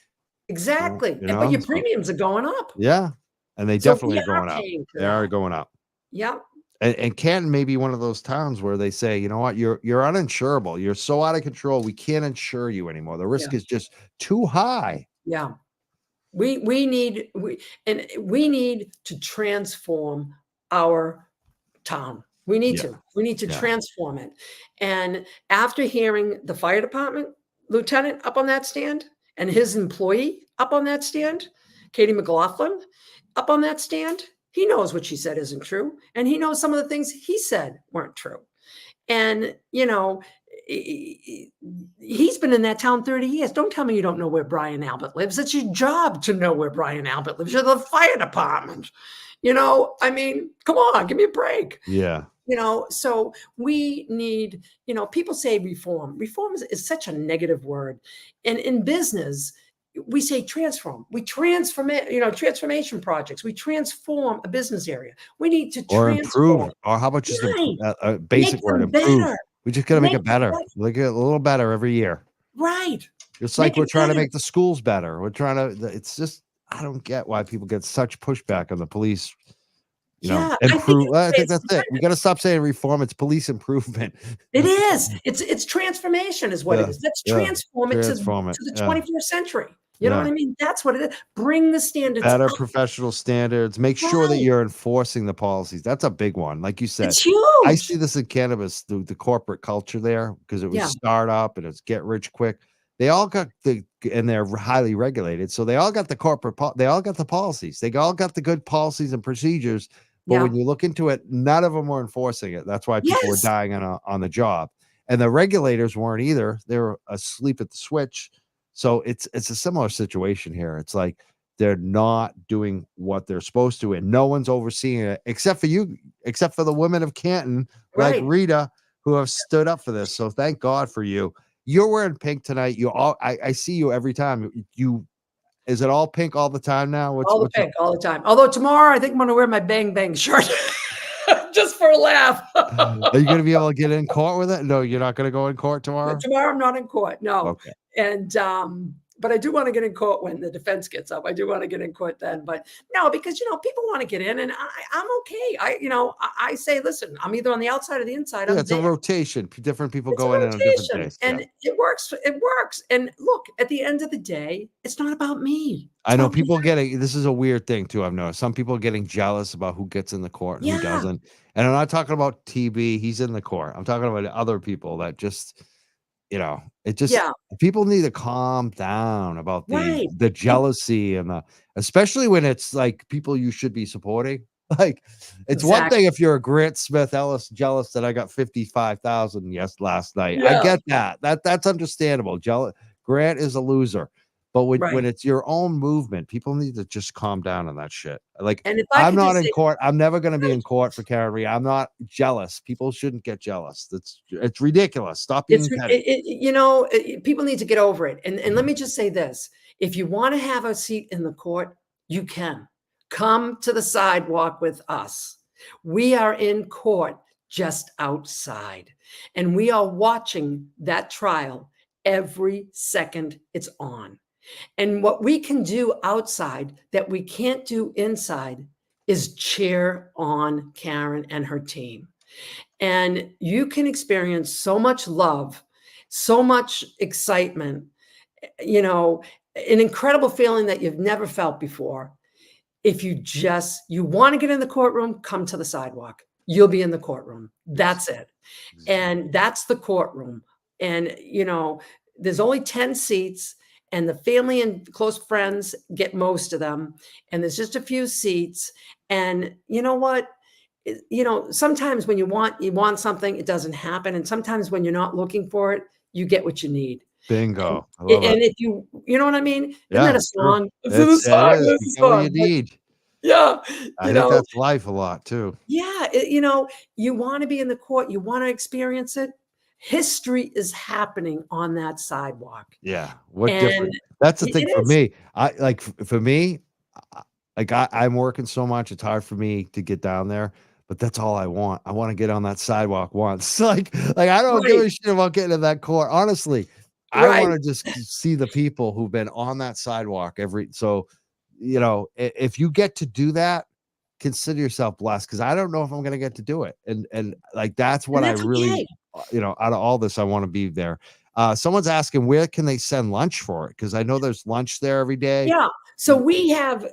Exactly. But your premiums are going up. Yeah. And they definitely are going up. They are going up. Yeah. And Canton may be one of those towns where they say, you know what, you're uninsurable. You're so out of control. We can't insure you anymore. The risk is just too high. Yeah. We need to transform our town. We need Yeah. to. We need to Yeah. transform it. And after hearing the fire department lieutenant up on that stand and his employee up on that stand, Katie McLaughlin up on that stand, he knows what she said isn't true. And he knows some of the things he said weren't true. And, he's been in that town 30 years. Don't tell me you don't know where Brian Albert lives. It's your job to know where Brian Albert lives. You're the fire department. I mean, come on, give me a break. Yeah. So we need, people say reform. Reform is such a negative word. And in business, we say transform. We transform it, transformation projects. We transform a business area. We need to Or transform. improve, or how about just Right. a Make basic word, them improve. better. We just gotta make Make it them better. better. Make it a little better every year. Right. It's like Make we're it trying to better. make the schools better. We're trying to it's just I don't get why people get such pushback on the police, Yeah, improve. I think it's that's it. We gotta stop saying reform, it's police improvement. it is. It's transformation is what it Yeah, is. Let's yeah. transform it to Transform it. the Yeah, 21st century. You know what yeah. I mean? That's what it is. Bring the standards Better up. professional standards. Make sure that Right. you're enforcing the policies. That's a big one. Like you said, It's I huge. see this in cannabis, the corporate culture there, because it was Yeah. startup and it's get rich quick. They all got and they're highly regulated. So they all got the they all got the policies. They all got the good policies and procedures. But Yeah. when you look into it, none of them were enforcing it. That's why people were Yes. dying on the job. And the regulators weren't either. They were asleep at the switch. So it's a similar situation here. It's like they're not doing what they're supposed to, and no one's overseeing it except for you, except for the women of Canton, like Right. Rita, who have stood up for this. So thank God for you. You're wearing pink tonight. I see you every time. Is it all pink all the time now? All the pink, all the time. Although tomorrow, I think I'm gonna wear my Bang Bang shirt just for a laugh. Are you gonna be able to get in court with it? No, you're not gonna go in court tomorrow? Tomorrow, I'm not in court, no. Okay. And, but I do wanna get in court when the defense gets up. I do wanna get in court then, but no, because, people wanna get in and I'm okay. I say, "Listen, I'm either on the outside or the inside. Yeah, I'm it's a there." rotation. Different people It's a go in on different rotation, days. Yeah. and it works, and look, at the end of the day, it's not about me. It's I know about people them. getting this is a weird thing too. I've noticed some people are getting jealous about who gets in the court and who Yeah, doesn't. And I'm not talking about TB, he's in the court. I'm talking about other people that just, it just yeah, people need to calm down about right, the and jealousy and especially when it's like people you should be supporting. Like it's one thing exactly. if you're a Grant Smith Ellis jealous that I got 55,000 last night. I Yeah, get that. That's understandable. Grant is a loser. But when right, it's your own movement, people need to just calm down on that shit. Like, and if I I'm could not just in say court. I'm never gonna be right, in court for Karen Reed. I'm not jealous. People shouldn't get jealous. It's ridiculous. Stop it's being re petty. people need to get over it, and let me just say this, if you wanna have a seat in the court, you can. Come to the sidewalk with us. We are in court just outside, and we are watching that trial every second it's on. And what we can do outside that we can't do inside is cheer on Karen and her team. And you can experience so much love, so much excitement, you know, an incredible feeling that you've never felt before. If you want to get in the courtroom, come to the sidewalk. You'll be in the courtroom. Yes. That's it. And that's the courtroom. And, there's only 10 seats, and the family and close friends get most of them. And there's just a few seats. And you know what? Sometimes when you want something, it doesn't happen. And sometimes when you're not looking for it, you get what you need. And, Bingo. I love it. and if you know what I mean? Isn't that Yeah, a it's true. song? It's a It song. is. You It's a get what you song. But need. yeah, I you think know, that's life a lot too. yeah, you want to be in the court, you want to experience it. History is happening on that sidewalk. Yeah. What And different? That's the it thing for is. me. I like for me, I'm working so much, it's hard for me to get down there. But that's all I want. I want to get on that sidewalk once. Like I don't give Right, a shit about getting in that court. Honestly, I right. want to just see the people who've been on that sidewalk if you get to do that, consider yourself blessed because I don't know if I'm gonna get to do it. And like that's what And I that's really, okay. out of all this, I want to be there. Someone's asking where can they send lunch for it? Because I know there's lunch there every day. Yeah. So we have,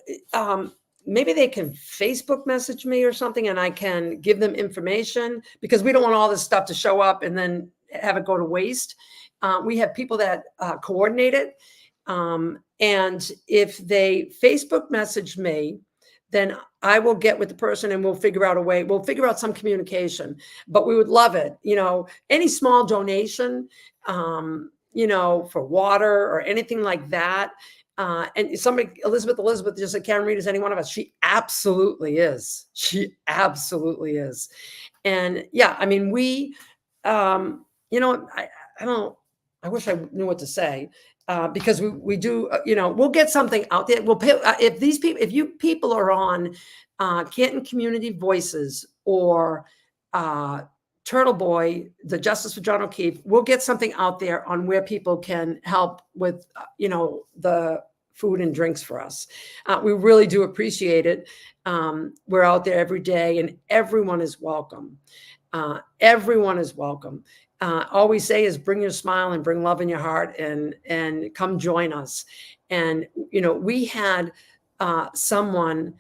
maybe they can Facebook message me or something and I can give them information, because we don't want all this stuff to show up and then have it go to waste. We have people that coordinate it. And if they Facebook message me, then I will get with the person and we'll figure out a way. We'll figure out some communication, but we would love it. Any small donation, for water or anything like that. And somebody, Elizabeth just said, Karen Reed, is any one of us? She absolutely is. She absolutely is. And yeah, I mean, I don't, I wish I knew what to say. Because we do, we'll get something out there. We'll pay, if you people are on Canton Community Voices or Turtle Boy, the Justice for John O'Keefe, we'll get something out there on where people can help with, the food and drinks for us. We really do appreciate it. We're out there every day and everyone is welcome. Everyone is welcome. All we say is bring your smile and bring love in your heart and come join us. And, we had someone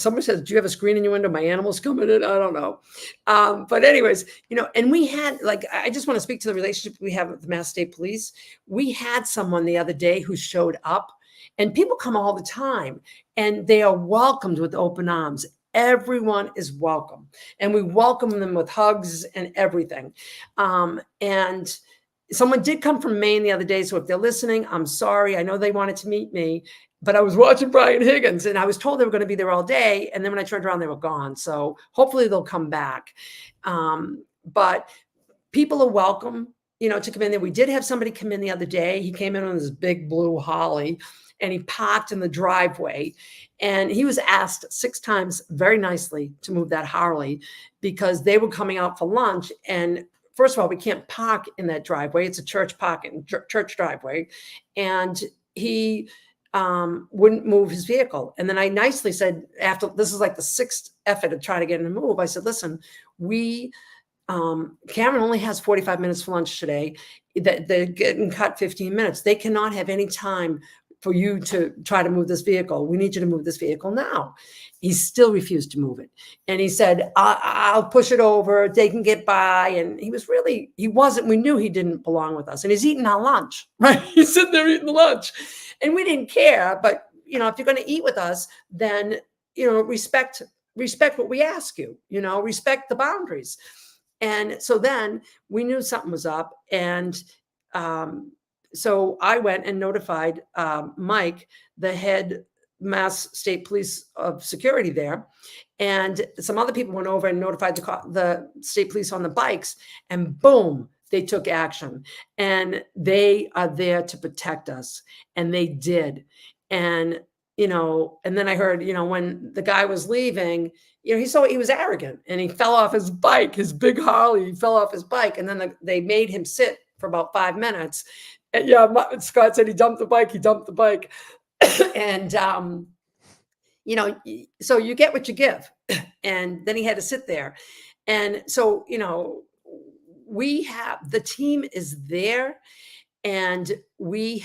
says, do you have a screen in your window? My animals coming in. I don't know. But anyways, and we had, I just want to speak to the relationship we have with the Mass State Police. We had someone the other day who showed up, and people come all the time and they are welcomed with open arms. Everyone is welcome, and we welcome them with hugs and everything. And someone did come from Maine the other day. So if they're listening, I'm sorry. I know they wanted to meet me, but I was watching Brian Higgins and I was told they were going to be there all day. And then when I turned around, they were gone. So hopefully they'll come back. But people are welcome, to come in there. We did have somebody come in the other day. He came in on this big blue Holly and he parked in the driveway, and he was asked 6 times very nicely to move that Harley because they were coming out for lunch. And first of all, we can't park in that driveway. It's a church church driveway. And he wouldn't move his vehicle. And then I nicely said, after this is like the 6th effort to try to get him to move, I said, listen, Cameron only has 45 minutes for lunch today. They're getting cut 15 minutes. They cannot have any time for you to try to move this vehicle. We need you to move this vehicle now. He still refused to move it. And he said, I'll push it over. They can get by. And we knew he didn't belong with us. And he's eating our lunch, right? He's sitting there eating the lunch. And we didn't care. But, if you're going to eat with us, then, respect what we ask you, respect the boundaries. And so then we knew something was up. And, so I went and notified Mike, the head Mass State Police of security there. And some other people went over and notified the state police on the bikes, and boom, they took action. And they are there to protect us. And they did. And, and then I heard, when the guy was leaving, he was arrogant and he fell off his bike, his big Harley, he fell off his bike. And then they made him sit for about 5 minutes. And yeah, Scott said he dumped the bike. And, so you get what you give. And then he had to sit there. And so, the team is there, and we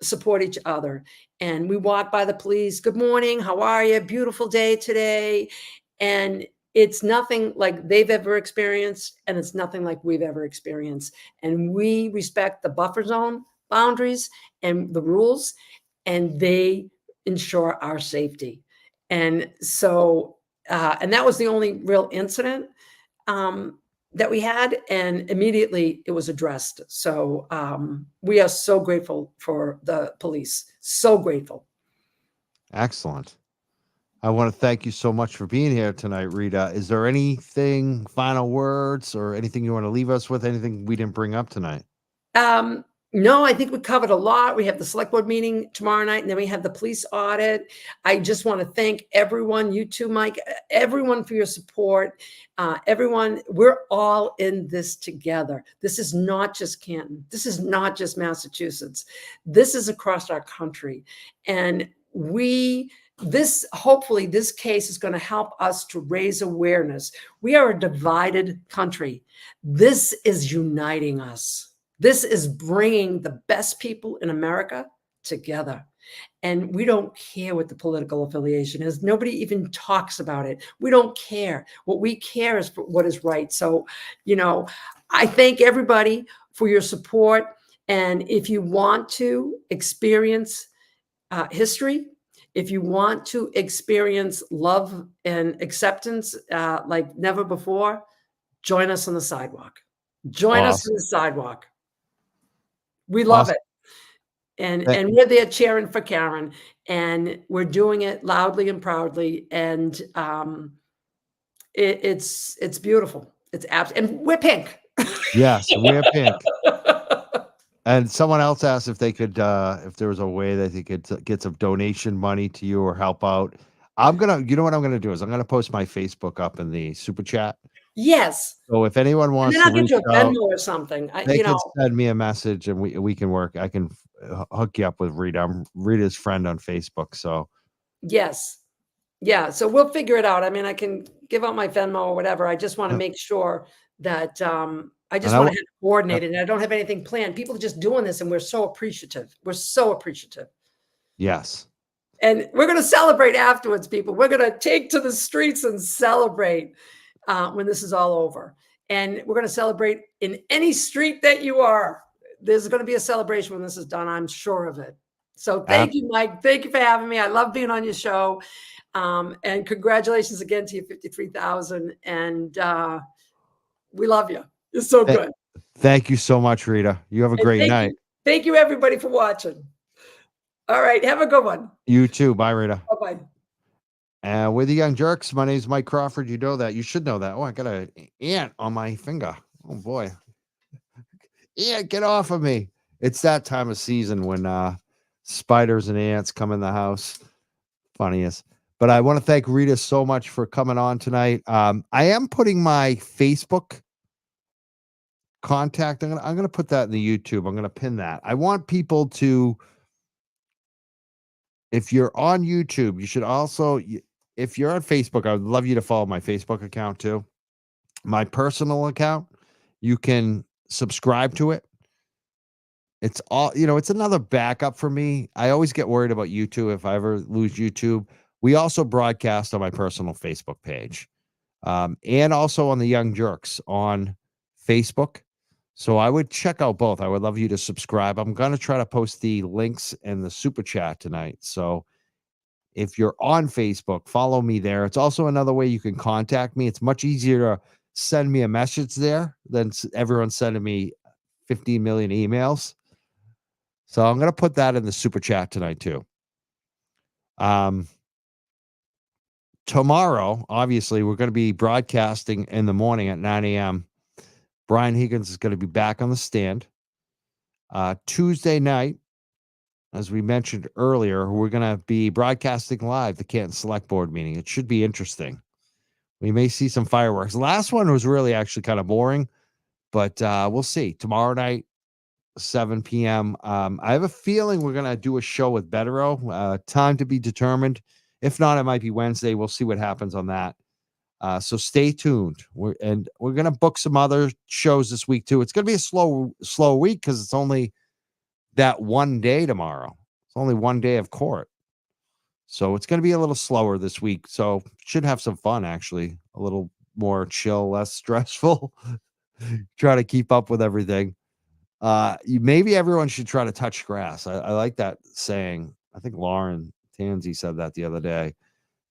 support each other, and we walk by the police. Good morning. How are you? Beautiful day today. And it's nothing like they've ever experienced, and it's nothing like we've ever experienced. And we respect the buffer zone boundaries and the rules, and they ensure our safety. And so, and that was the only real incident that we had, and immediately it was addressed. So we are so grateful for the police, so grateful. Excellent. I want to thank you so much for being here tonight, Rita. Is there anything, final words, or anything you want to leave us with? Anything we didn't bring up tonight? No, I think we covered a lot. We have the select board meeting tomorrow night, and then we have the police audit. I just want to thank everyone, you too, Mike, everyone for your support. Everyone, we're all in this together. This is not just Canton. This is not just Massachusetts. This is across our country. And hopefully this case is going to help us to raise awareness. We are a divided country. This is uniting us. This is bringing the best people in America together. And we don't care what the political affiliation is. Nobody even talks about it. We don't care. What we care is for what is right. So, I thank everybody for your support. And if you want to experience history, if you want to experience love and acceptance like never before, join us on the sidewalk. Join us on Awesome. the sidewalk. We love Awesome. it. And Th- and we're there cheering for Karen, and we're doing it loudly and proudly, and it's beautiful. It's and we're pink. Yes, we're pink. And someone else asked if they could, if there was a way that they could get some donation money to you or help out. You know what I'm gonna do is I'm gonna post my Facebook up in the super chat. Yes, So if anyone and wants then to I'll get reach you a out, Venmo or something. they can send me a message and we can work. I can hook you up with Rita. I'm Rita's friend on Facebook. So Yes. Yeah, so we'll figure it out. I mean, I can give out my Venmo or whatever. I just wanna uh, make sure that, I and just I wanna will, have it coordinated, and I don't have anything planned. People are just doing this, and we're so appreciative. We're so appreciative. yes. And we're gonna celebrate afterwards, people. We're gonna take to the streets and celebrate, when this is all over. And we're gonna celebrate in any street that you are. There's gonna be a celebration when this is done, I'm sure of it. So Ab- thank you, Mike. Thank you for having me. I love being on your show. And congratulations again to you, 53,000. And we love you. You're so th- good. Thank you so much, Rita. You have a And great night. thank you everybody for watching. All right, have a good one. You too. Bye, Rita. Bye-bye. And with the Young Jerks, my name is Mike Crawford. You know that. You should know that. Oh, I got an ant on my finger. Oh boy. Yeah, get off of me. It's that time of season when spiders and ants come in the house. Funniest. But I want to thank Rita so much for coming on tonight. I am putting my Facebook contact. I'm gonna put that in the YouTube. I'm gonna pin that. I want people to, if you're on YouTube, you should also if you're on Facebook, I would love you to follow my Facebook account too. My personal account, you can subscribe to it. It's all, it's another backup for me. I always get worried about YouTube if I ever lose YouTube. We also broadcast on my personal Facebook page. And also on the Young Jerks on Facebook. So I would check out both. I would love you to subscribe. I'm going to try to post the links in the super chat tonight. So if you're on Facebook, follow me there. It's also another way you can contact me. It's much easier to send me a message there than everyone sending me 15 million emails. So I'm going to put that in the super chat tonight too. Um, Tomorrow, obviously, we're going to be broadcasting in the morning at 9 a.m. Brian Higgins is going to be back on the stand. Tuesday night, as we mentioned earlier, we're going to be broadcasting live the Canton Select Board meeting. It should be interesting. We may see some fireworks. Last one was really actually kind of boring, but we'll see. Tomorrow night, 7 p.m. I have a feeling we're going to do a show with Bettero. Time to be determined. If not, it might be Wednesday. We'll see what happens on that. So stay tuned. We're going to book some other shows this week too. It's going to be a slow week because it's only that one day tomorrow. It's only one day of court. So it's going to be a little slower this week. So should have some fun, actually. A little more chill, less stressful. Try to keep up with everything. Maybe everyone should try to touch grass. I like that saying. I think Lauren Tansey said that the other day,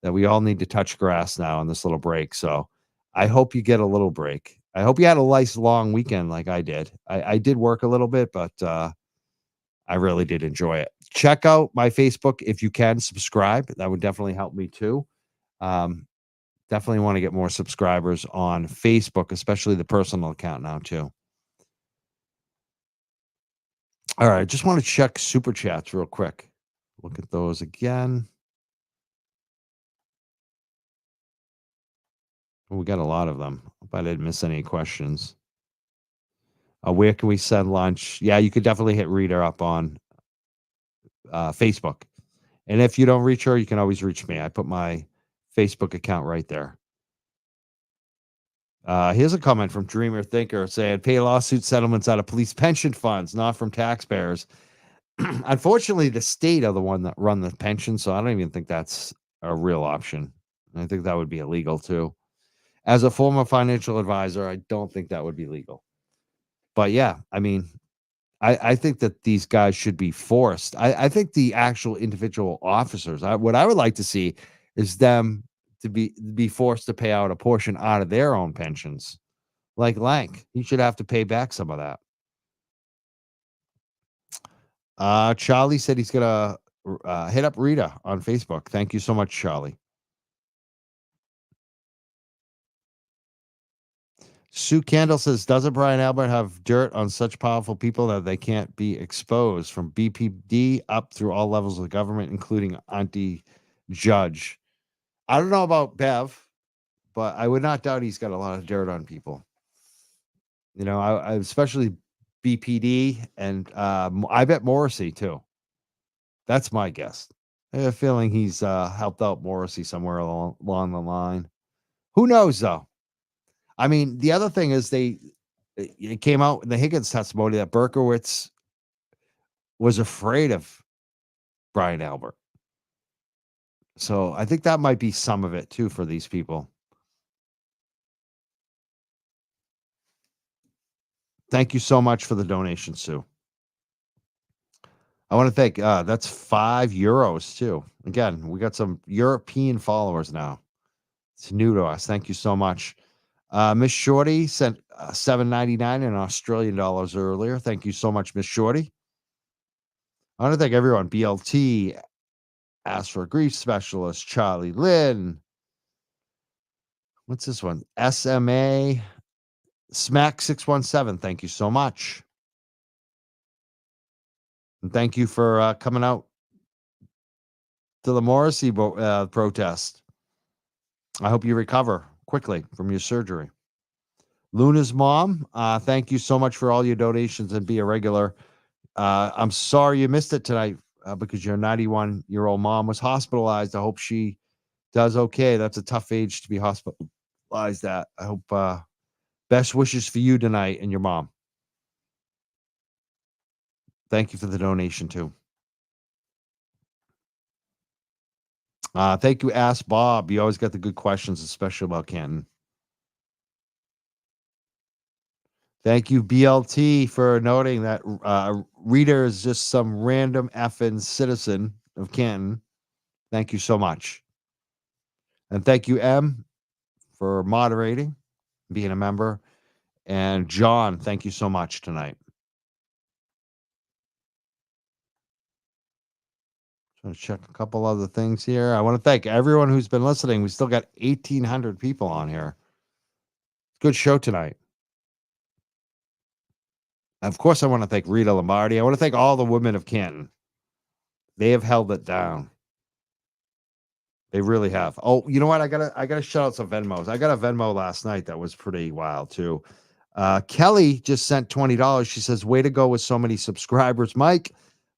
that we all need to touch grass now on this little break. So I hope you get a little break. I hope you had a nice long weekend like I did. I did work a little bit, but I really did enjoy it. Check out my Facebook if you can. Subscribe. That would definitely help me too. Definitely want to get more subscribers on Facebook, especially the personal account now too. All right, I just want to check super chats real quick. Look at those again. We got a lot of them. Hope I didn't miss any questions. Where can we send lunch? Yeah, you could definitely hit Rita up on Facebook. And if you don't reach her, you can always reach me. I put my Facebook account right there. Here's a comment from Dreamer Thinker saying, pay lawsuit settlements out of police pension funds, not from taxpayers. Unfortunately, the state are the one that run the pension, so I don't even think that's a real option. I think that would be illegal too. As a former financial advisor, I don't think that would be legal. But yeah, I mean, I think that these guys should be forced. I think the actual individual officers, what I would like to see is them to be forced to pay out a portion out of their own pensions. Like Lank, he should have to pay back some of that. Charlie said he's gonna hit up Rita on Facebook. Thank you so much, Charlie. Sue Candle says, doesn't Brian Albert have dirt on such powerful people that they can't be exposed from BPD up through all levels of government, including Auntie Judge? I don't know about Bev, but I would not doubt he's got a lot of dirt on people. You know, I especially BPD and I bet Morrissey too. That's my guess. I have a feeling he's helped out Morrissey somewhere along the line. Who knows though? I mean, the other thing is it came out in the Higgins testimony that Berkowitz was afraid of Brian Albert. So I think that might be some of it too for these people. Thank you so much for the donation, Sue. I want to thank that's €5 too. Again, we got some European followers now. It's new to us. Thank you so much. Miss Shorty sent $7.99 in Australian dollars earlier. Thank you so much, Miss Shorty. I want to thank everyone. BLT, Ask for a Grief Specialist, Charlie Lynn. What's this one? SMA, Smack 617. Thank you so much. And thank you for coming out to the Morrissey protest. I hope you recover quickly from your surgery. Luna's mom, thank you so much for all your donations and be a regular. I'm sorry you missed it tonight because your 91-year-old mom was hospitalized. I hope she does okay. That's a tough age to be hospitalized at. I hope best wishes for you tonight and your mom. Thank you for the donation too. Thank you, Ask Bob. You always got the good questions, especially about Canton. Thank you, BLT, for noting that Rita is just some random effing citizen of Canton. Thank you so much. And thank you, M, for moderating, being a member. And John, thank you so much tonight. Trying to check a couple other things here. I want to thank everyone who's been listening. We still got 1,800 people on here. Good show tonight. Of course, I want to thank Rita Lombardi. I want to thank all the women of Canton. They have held it down. They really have. Oh, you know what? I gotta shout out some Venmos. I got a Venmo last night that was pretty wild too. Kelly just sent $20. She says, "Way to go with so many subscribers, Mike.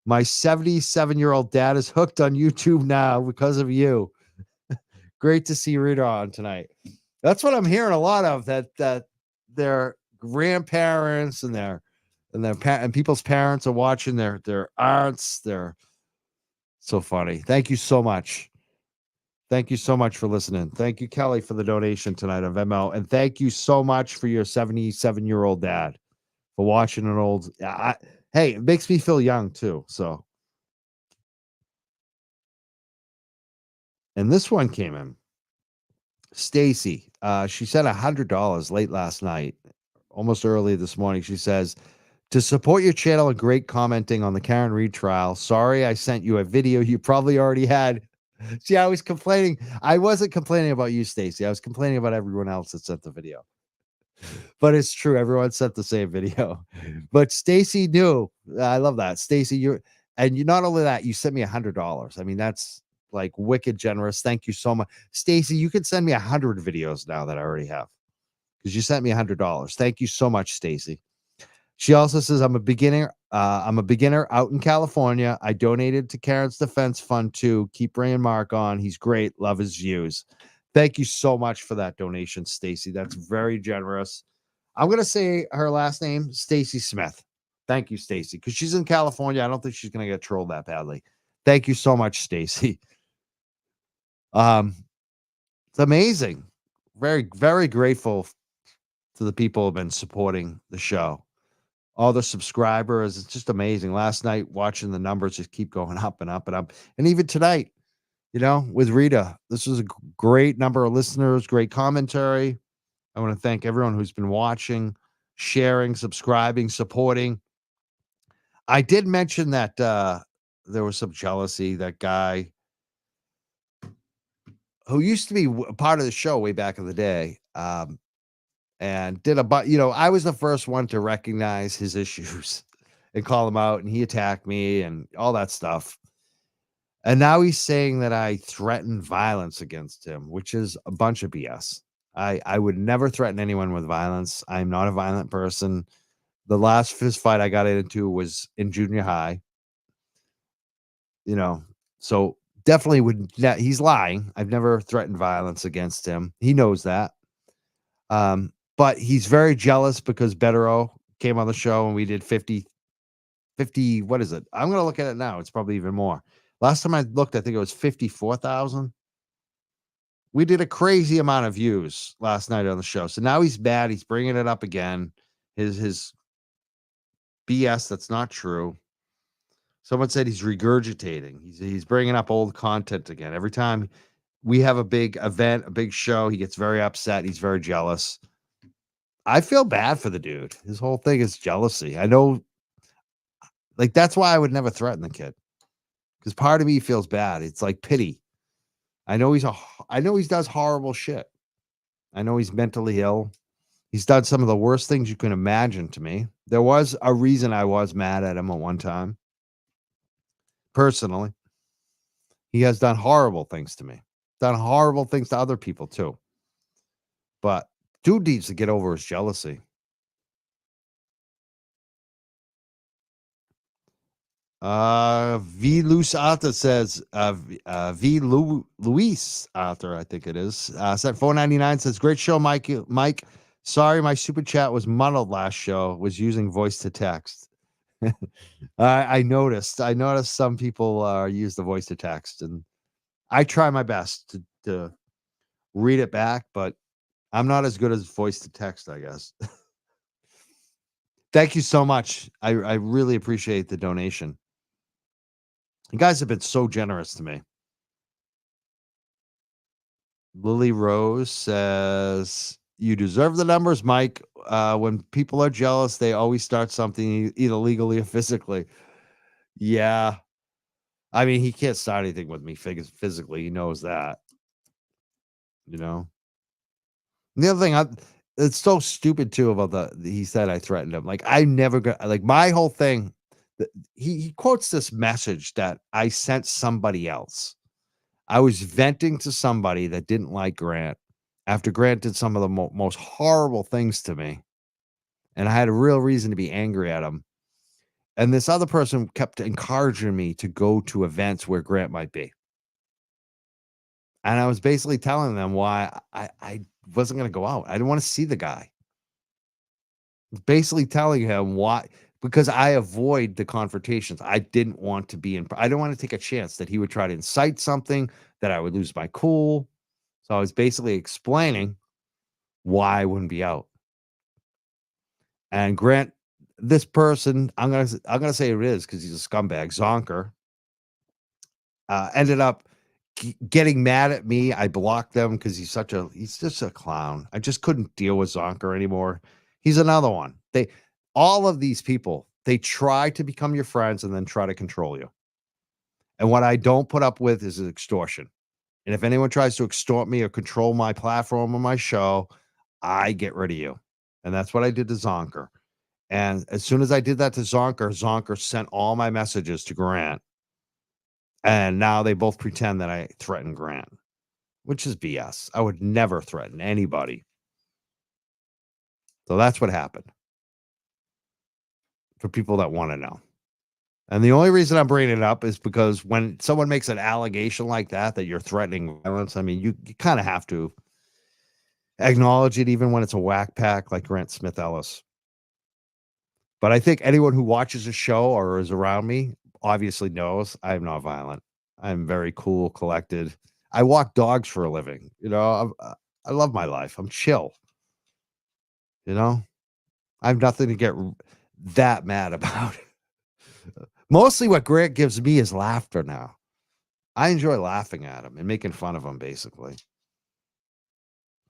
My 77-year-old dad is hooked on YouTube now because of you. Great to see Rita on tonight." That's what I'm hearing a lot of. That their grandparents and people's parents are watching their aunts. They're so funny. Thank you so much. Thank you so much for listening. Thank you, Kelly, for the donation tonight on Venmo. And thank you so much for your 77-year-old dad for watching an old. Hey, it makes me feel young too. So, and this one came in. Stacy, she sent $100 late last night, almost early this morning. She says, to support your channel and great commenting on the Karen Reed trial. Sorry, I sent you a video you probably already had. See, I was complaining. I wasn't complaining about you, Stacy. I was complaining about everyone else that sent the video. But it's true. Everyone sent the same video. But Stacy knew. I love that. Stacy, you not only that, you sent me $100. I mean, that's like wicked generous. Thank you so much. Stacy, you can send me 100 videos now that I already have because you sent me $100. Thank you so much, Stacy. She also says, I'm a beginner out in California. I donated to Karen's Defense Fund too. Keep bringing Mark on. He's great. Love his views. Thank you so much for that donation, Stacy. That's very generous. I'm gonna say her last name, Stacy Smith. Thank you, Stacy, because she's in California. I don't think she's gonna get trolled that badly. Thank you so much, Stacy. Um, it's amazing. Very, very grateful to the people who have been supporting the show. All the subscribers, it's just amazing. Last night, watching the numbers just keep going up and up and up. And even tonight, with Rita, this was a great number of listeners, great commentary. I want to thank everyone who's been watching, sharing, subscribing, supporting. I did mention that there was some jealousy. That guy who used to be part of the show way back in the day, and did I was the first one to recognize his issues and call him out, and he attacked me and all that stuff. And now he's saying that I threatened violence against him, which is a bunch of BS. I would never threaten anyone with violence. I'm not a violent person. The last fist fight I got into was in junior high. So definitely he's lying. I've never threatened violence against him. He knows that. But he's very jealous because Bettero came on the show and we did 50, what is it? I'm going to look at it now. It's probably even more. Last time I looked, I think it was 54,000. We did a crazy amount of views last night on the show. So now he's bad. He's bringing it up again. His BS that's not true. Someone said he's regurgitating. He's bringing up old content again. Every time we have a big event, a big show, he gets very upset. He's very jealous. I feel bad for the dude. His whole thing is jealousy. I know, that's why I would never threaten the kid. Because part of me feels bad. It's like pity. I know he does horrible shit. I know he's mentally ill. He's done some of the worst things you can imagine to me. There was a reason I was mad at him at one time. Personally. He has done horrible things to me. Done horrible things to other people too. But dude needs to get over his jealousy. V. Luis Arthur says, Luis Arthur, I think it is, sent $4.99, says, great show, Mike. Sorry, my super chat was muddled last show. Was using voice to text. I noticed some people use the voice to text, and I try my best to read it back, but I'm not as good as voice to text, I guess. Thank you so much. I really appreciate the donation. You guys have been so generous to me. Lily Rose says, you deserve the numbers, Mike. When people are jealous, they always start something either legally or physically. Yeah. I mean, he can't start anything with me physically. He knows that. And the other thing, it's so stupid too about he said I threatened him. I never got, my whole thing, he quotes this message that I sent somebody else. I was venting to somebody that didn't like Grant after Grant did some of the most horrible things to me. And I had a real reason to be angry at him. And this other person kept encouraging me to go to events where Grant might be. And I was basically telling them why I wasn't going to go out. I didn't want to see the guy. Basically telling him why, because I avoid the confrontations. I didn't want to be I don't want to take a chance that he would try to incite something, that I would lose my cool. So I was basically explaining why I wouldn't be out. And Grant, this person, I'm gonna say who it is because he's a scumbag, Zonker, ended up getting mad at me. I blocked them because he's just a clown. I just couldn't deal with Zonker anymore. He's another one. All of these people, they try to become your friends and then try to control you. And what I don't put up with is extortion. And if anyone tries to extort me or control my platform or my show, I get rid of you. And that's what I did to Zonker. And as soon as I did that to Zonker sent all my messages to Grant. And now they both pretend that I threatened Grant, which is BS. I would never threaten anybody. So that's what happened. For people that want to know. And the only reason I'm bringing it up is because when someone makes an allegation like that you're threatening violence, I mean, you kind of have to acknowledge it, even when it's a whack pack like Grant Smith Ellis. But I think anyone who watches a show or is around me obviously knows I'm not violent. I'm very cool, collected. I walk dogs for a living. I love my life. I'm chill. You know, I have nothing to get that mad about. Mostly what Grant gives me is laughter now. I enjoy laughing at him and making fun of him, basically.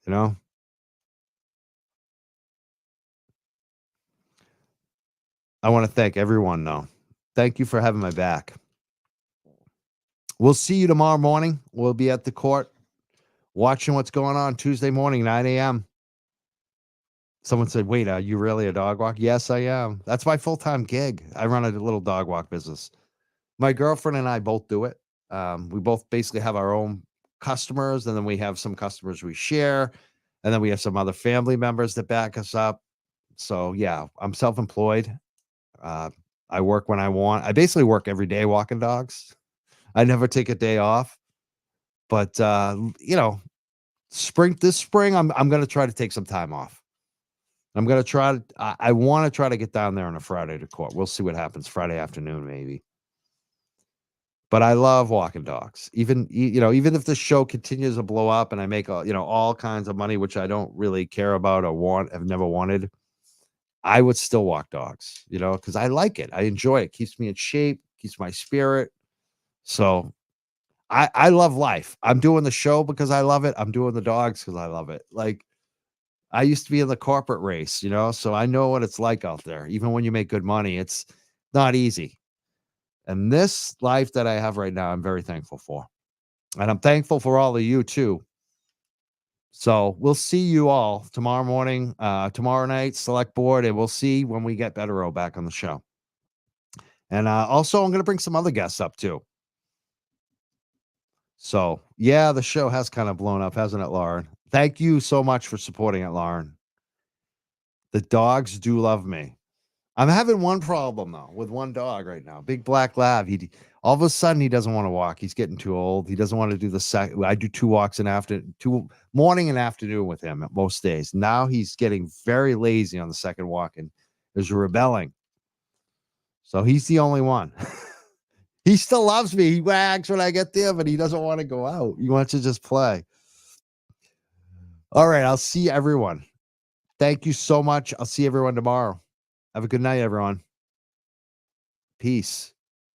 You know, I want to thank everyone, though. Thank you for having my back. We'll see you tomorrow morning. We'll be at the court watching what's going on Tuesday morning, 9 a.m. Someone said, wait, are you really a dog walk? Yes, I am. That's my full-time gig. I run a little dog walk business. My girlfriend and I both do it. We both basically have our own customers, and then we have some customers we share, and then we have some other family members that back us up. So, yeah, I'm self-employed. I work when I want. I basically work every day walking dogs. I never take a day off. But, this spring, I'm going to try to take some time off. I'm going to try to, I want to try to get down there on a Friday to court. We'll see what happens Friday afternoon, maybe. But I love walking dogs. Even if the show continues to blow up and I make all kinds of money, which I don't really care about or have never wanted, I would still walk dogs, because I like it. I enjoy it. Keeps me in shape, keeps my spirit. So I love life. I'm doing the show because I love it. I'm doing the dogs because I love it. Like, I used to be in the corporate race, so I know what it's like out there. Even when you make good money, it's not easy. And this life that I have right now, I'm very thankful for. And I'm thankful for all of you too. So we'll see you all tomorrow morning, tomorrow night, select board, and we'll see when we get Bettero back on the show. And also, I'm going to bring some other guests up too. So, yeah, the show has kind of blown up, hasn't it, Lauren? Thank you so much for supporting it, Lauren. The dogs do love me. I'm having one problem though with one dog right now. Big black lab. He all of a sudden he doesn't want to walk. He's getting too old. He doesn't want to do I do 2 walks two morning and afternoon with him at most days. Now he's getting very lazy on the second walk and is rebelling. So he's the only one. He still loves me. He wags when I get there, but he doesn't want to go out. He wants to just play. All right, I'll see everyone. Thank you so much. I'll see everyone tomorrow. Have a good night, everyone. Peace.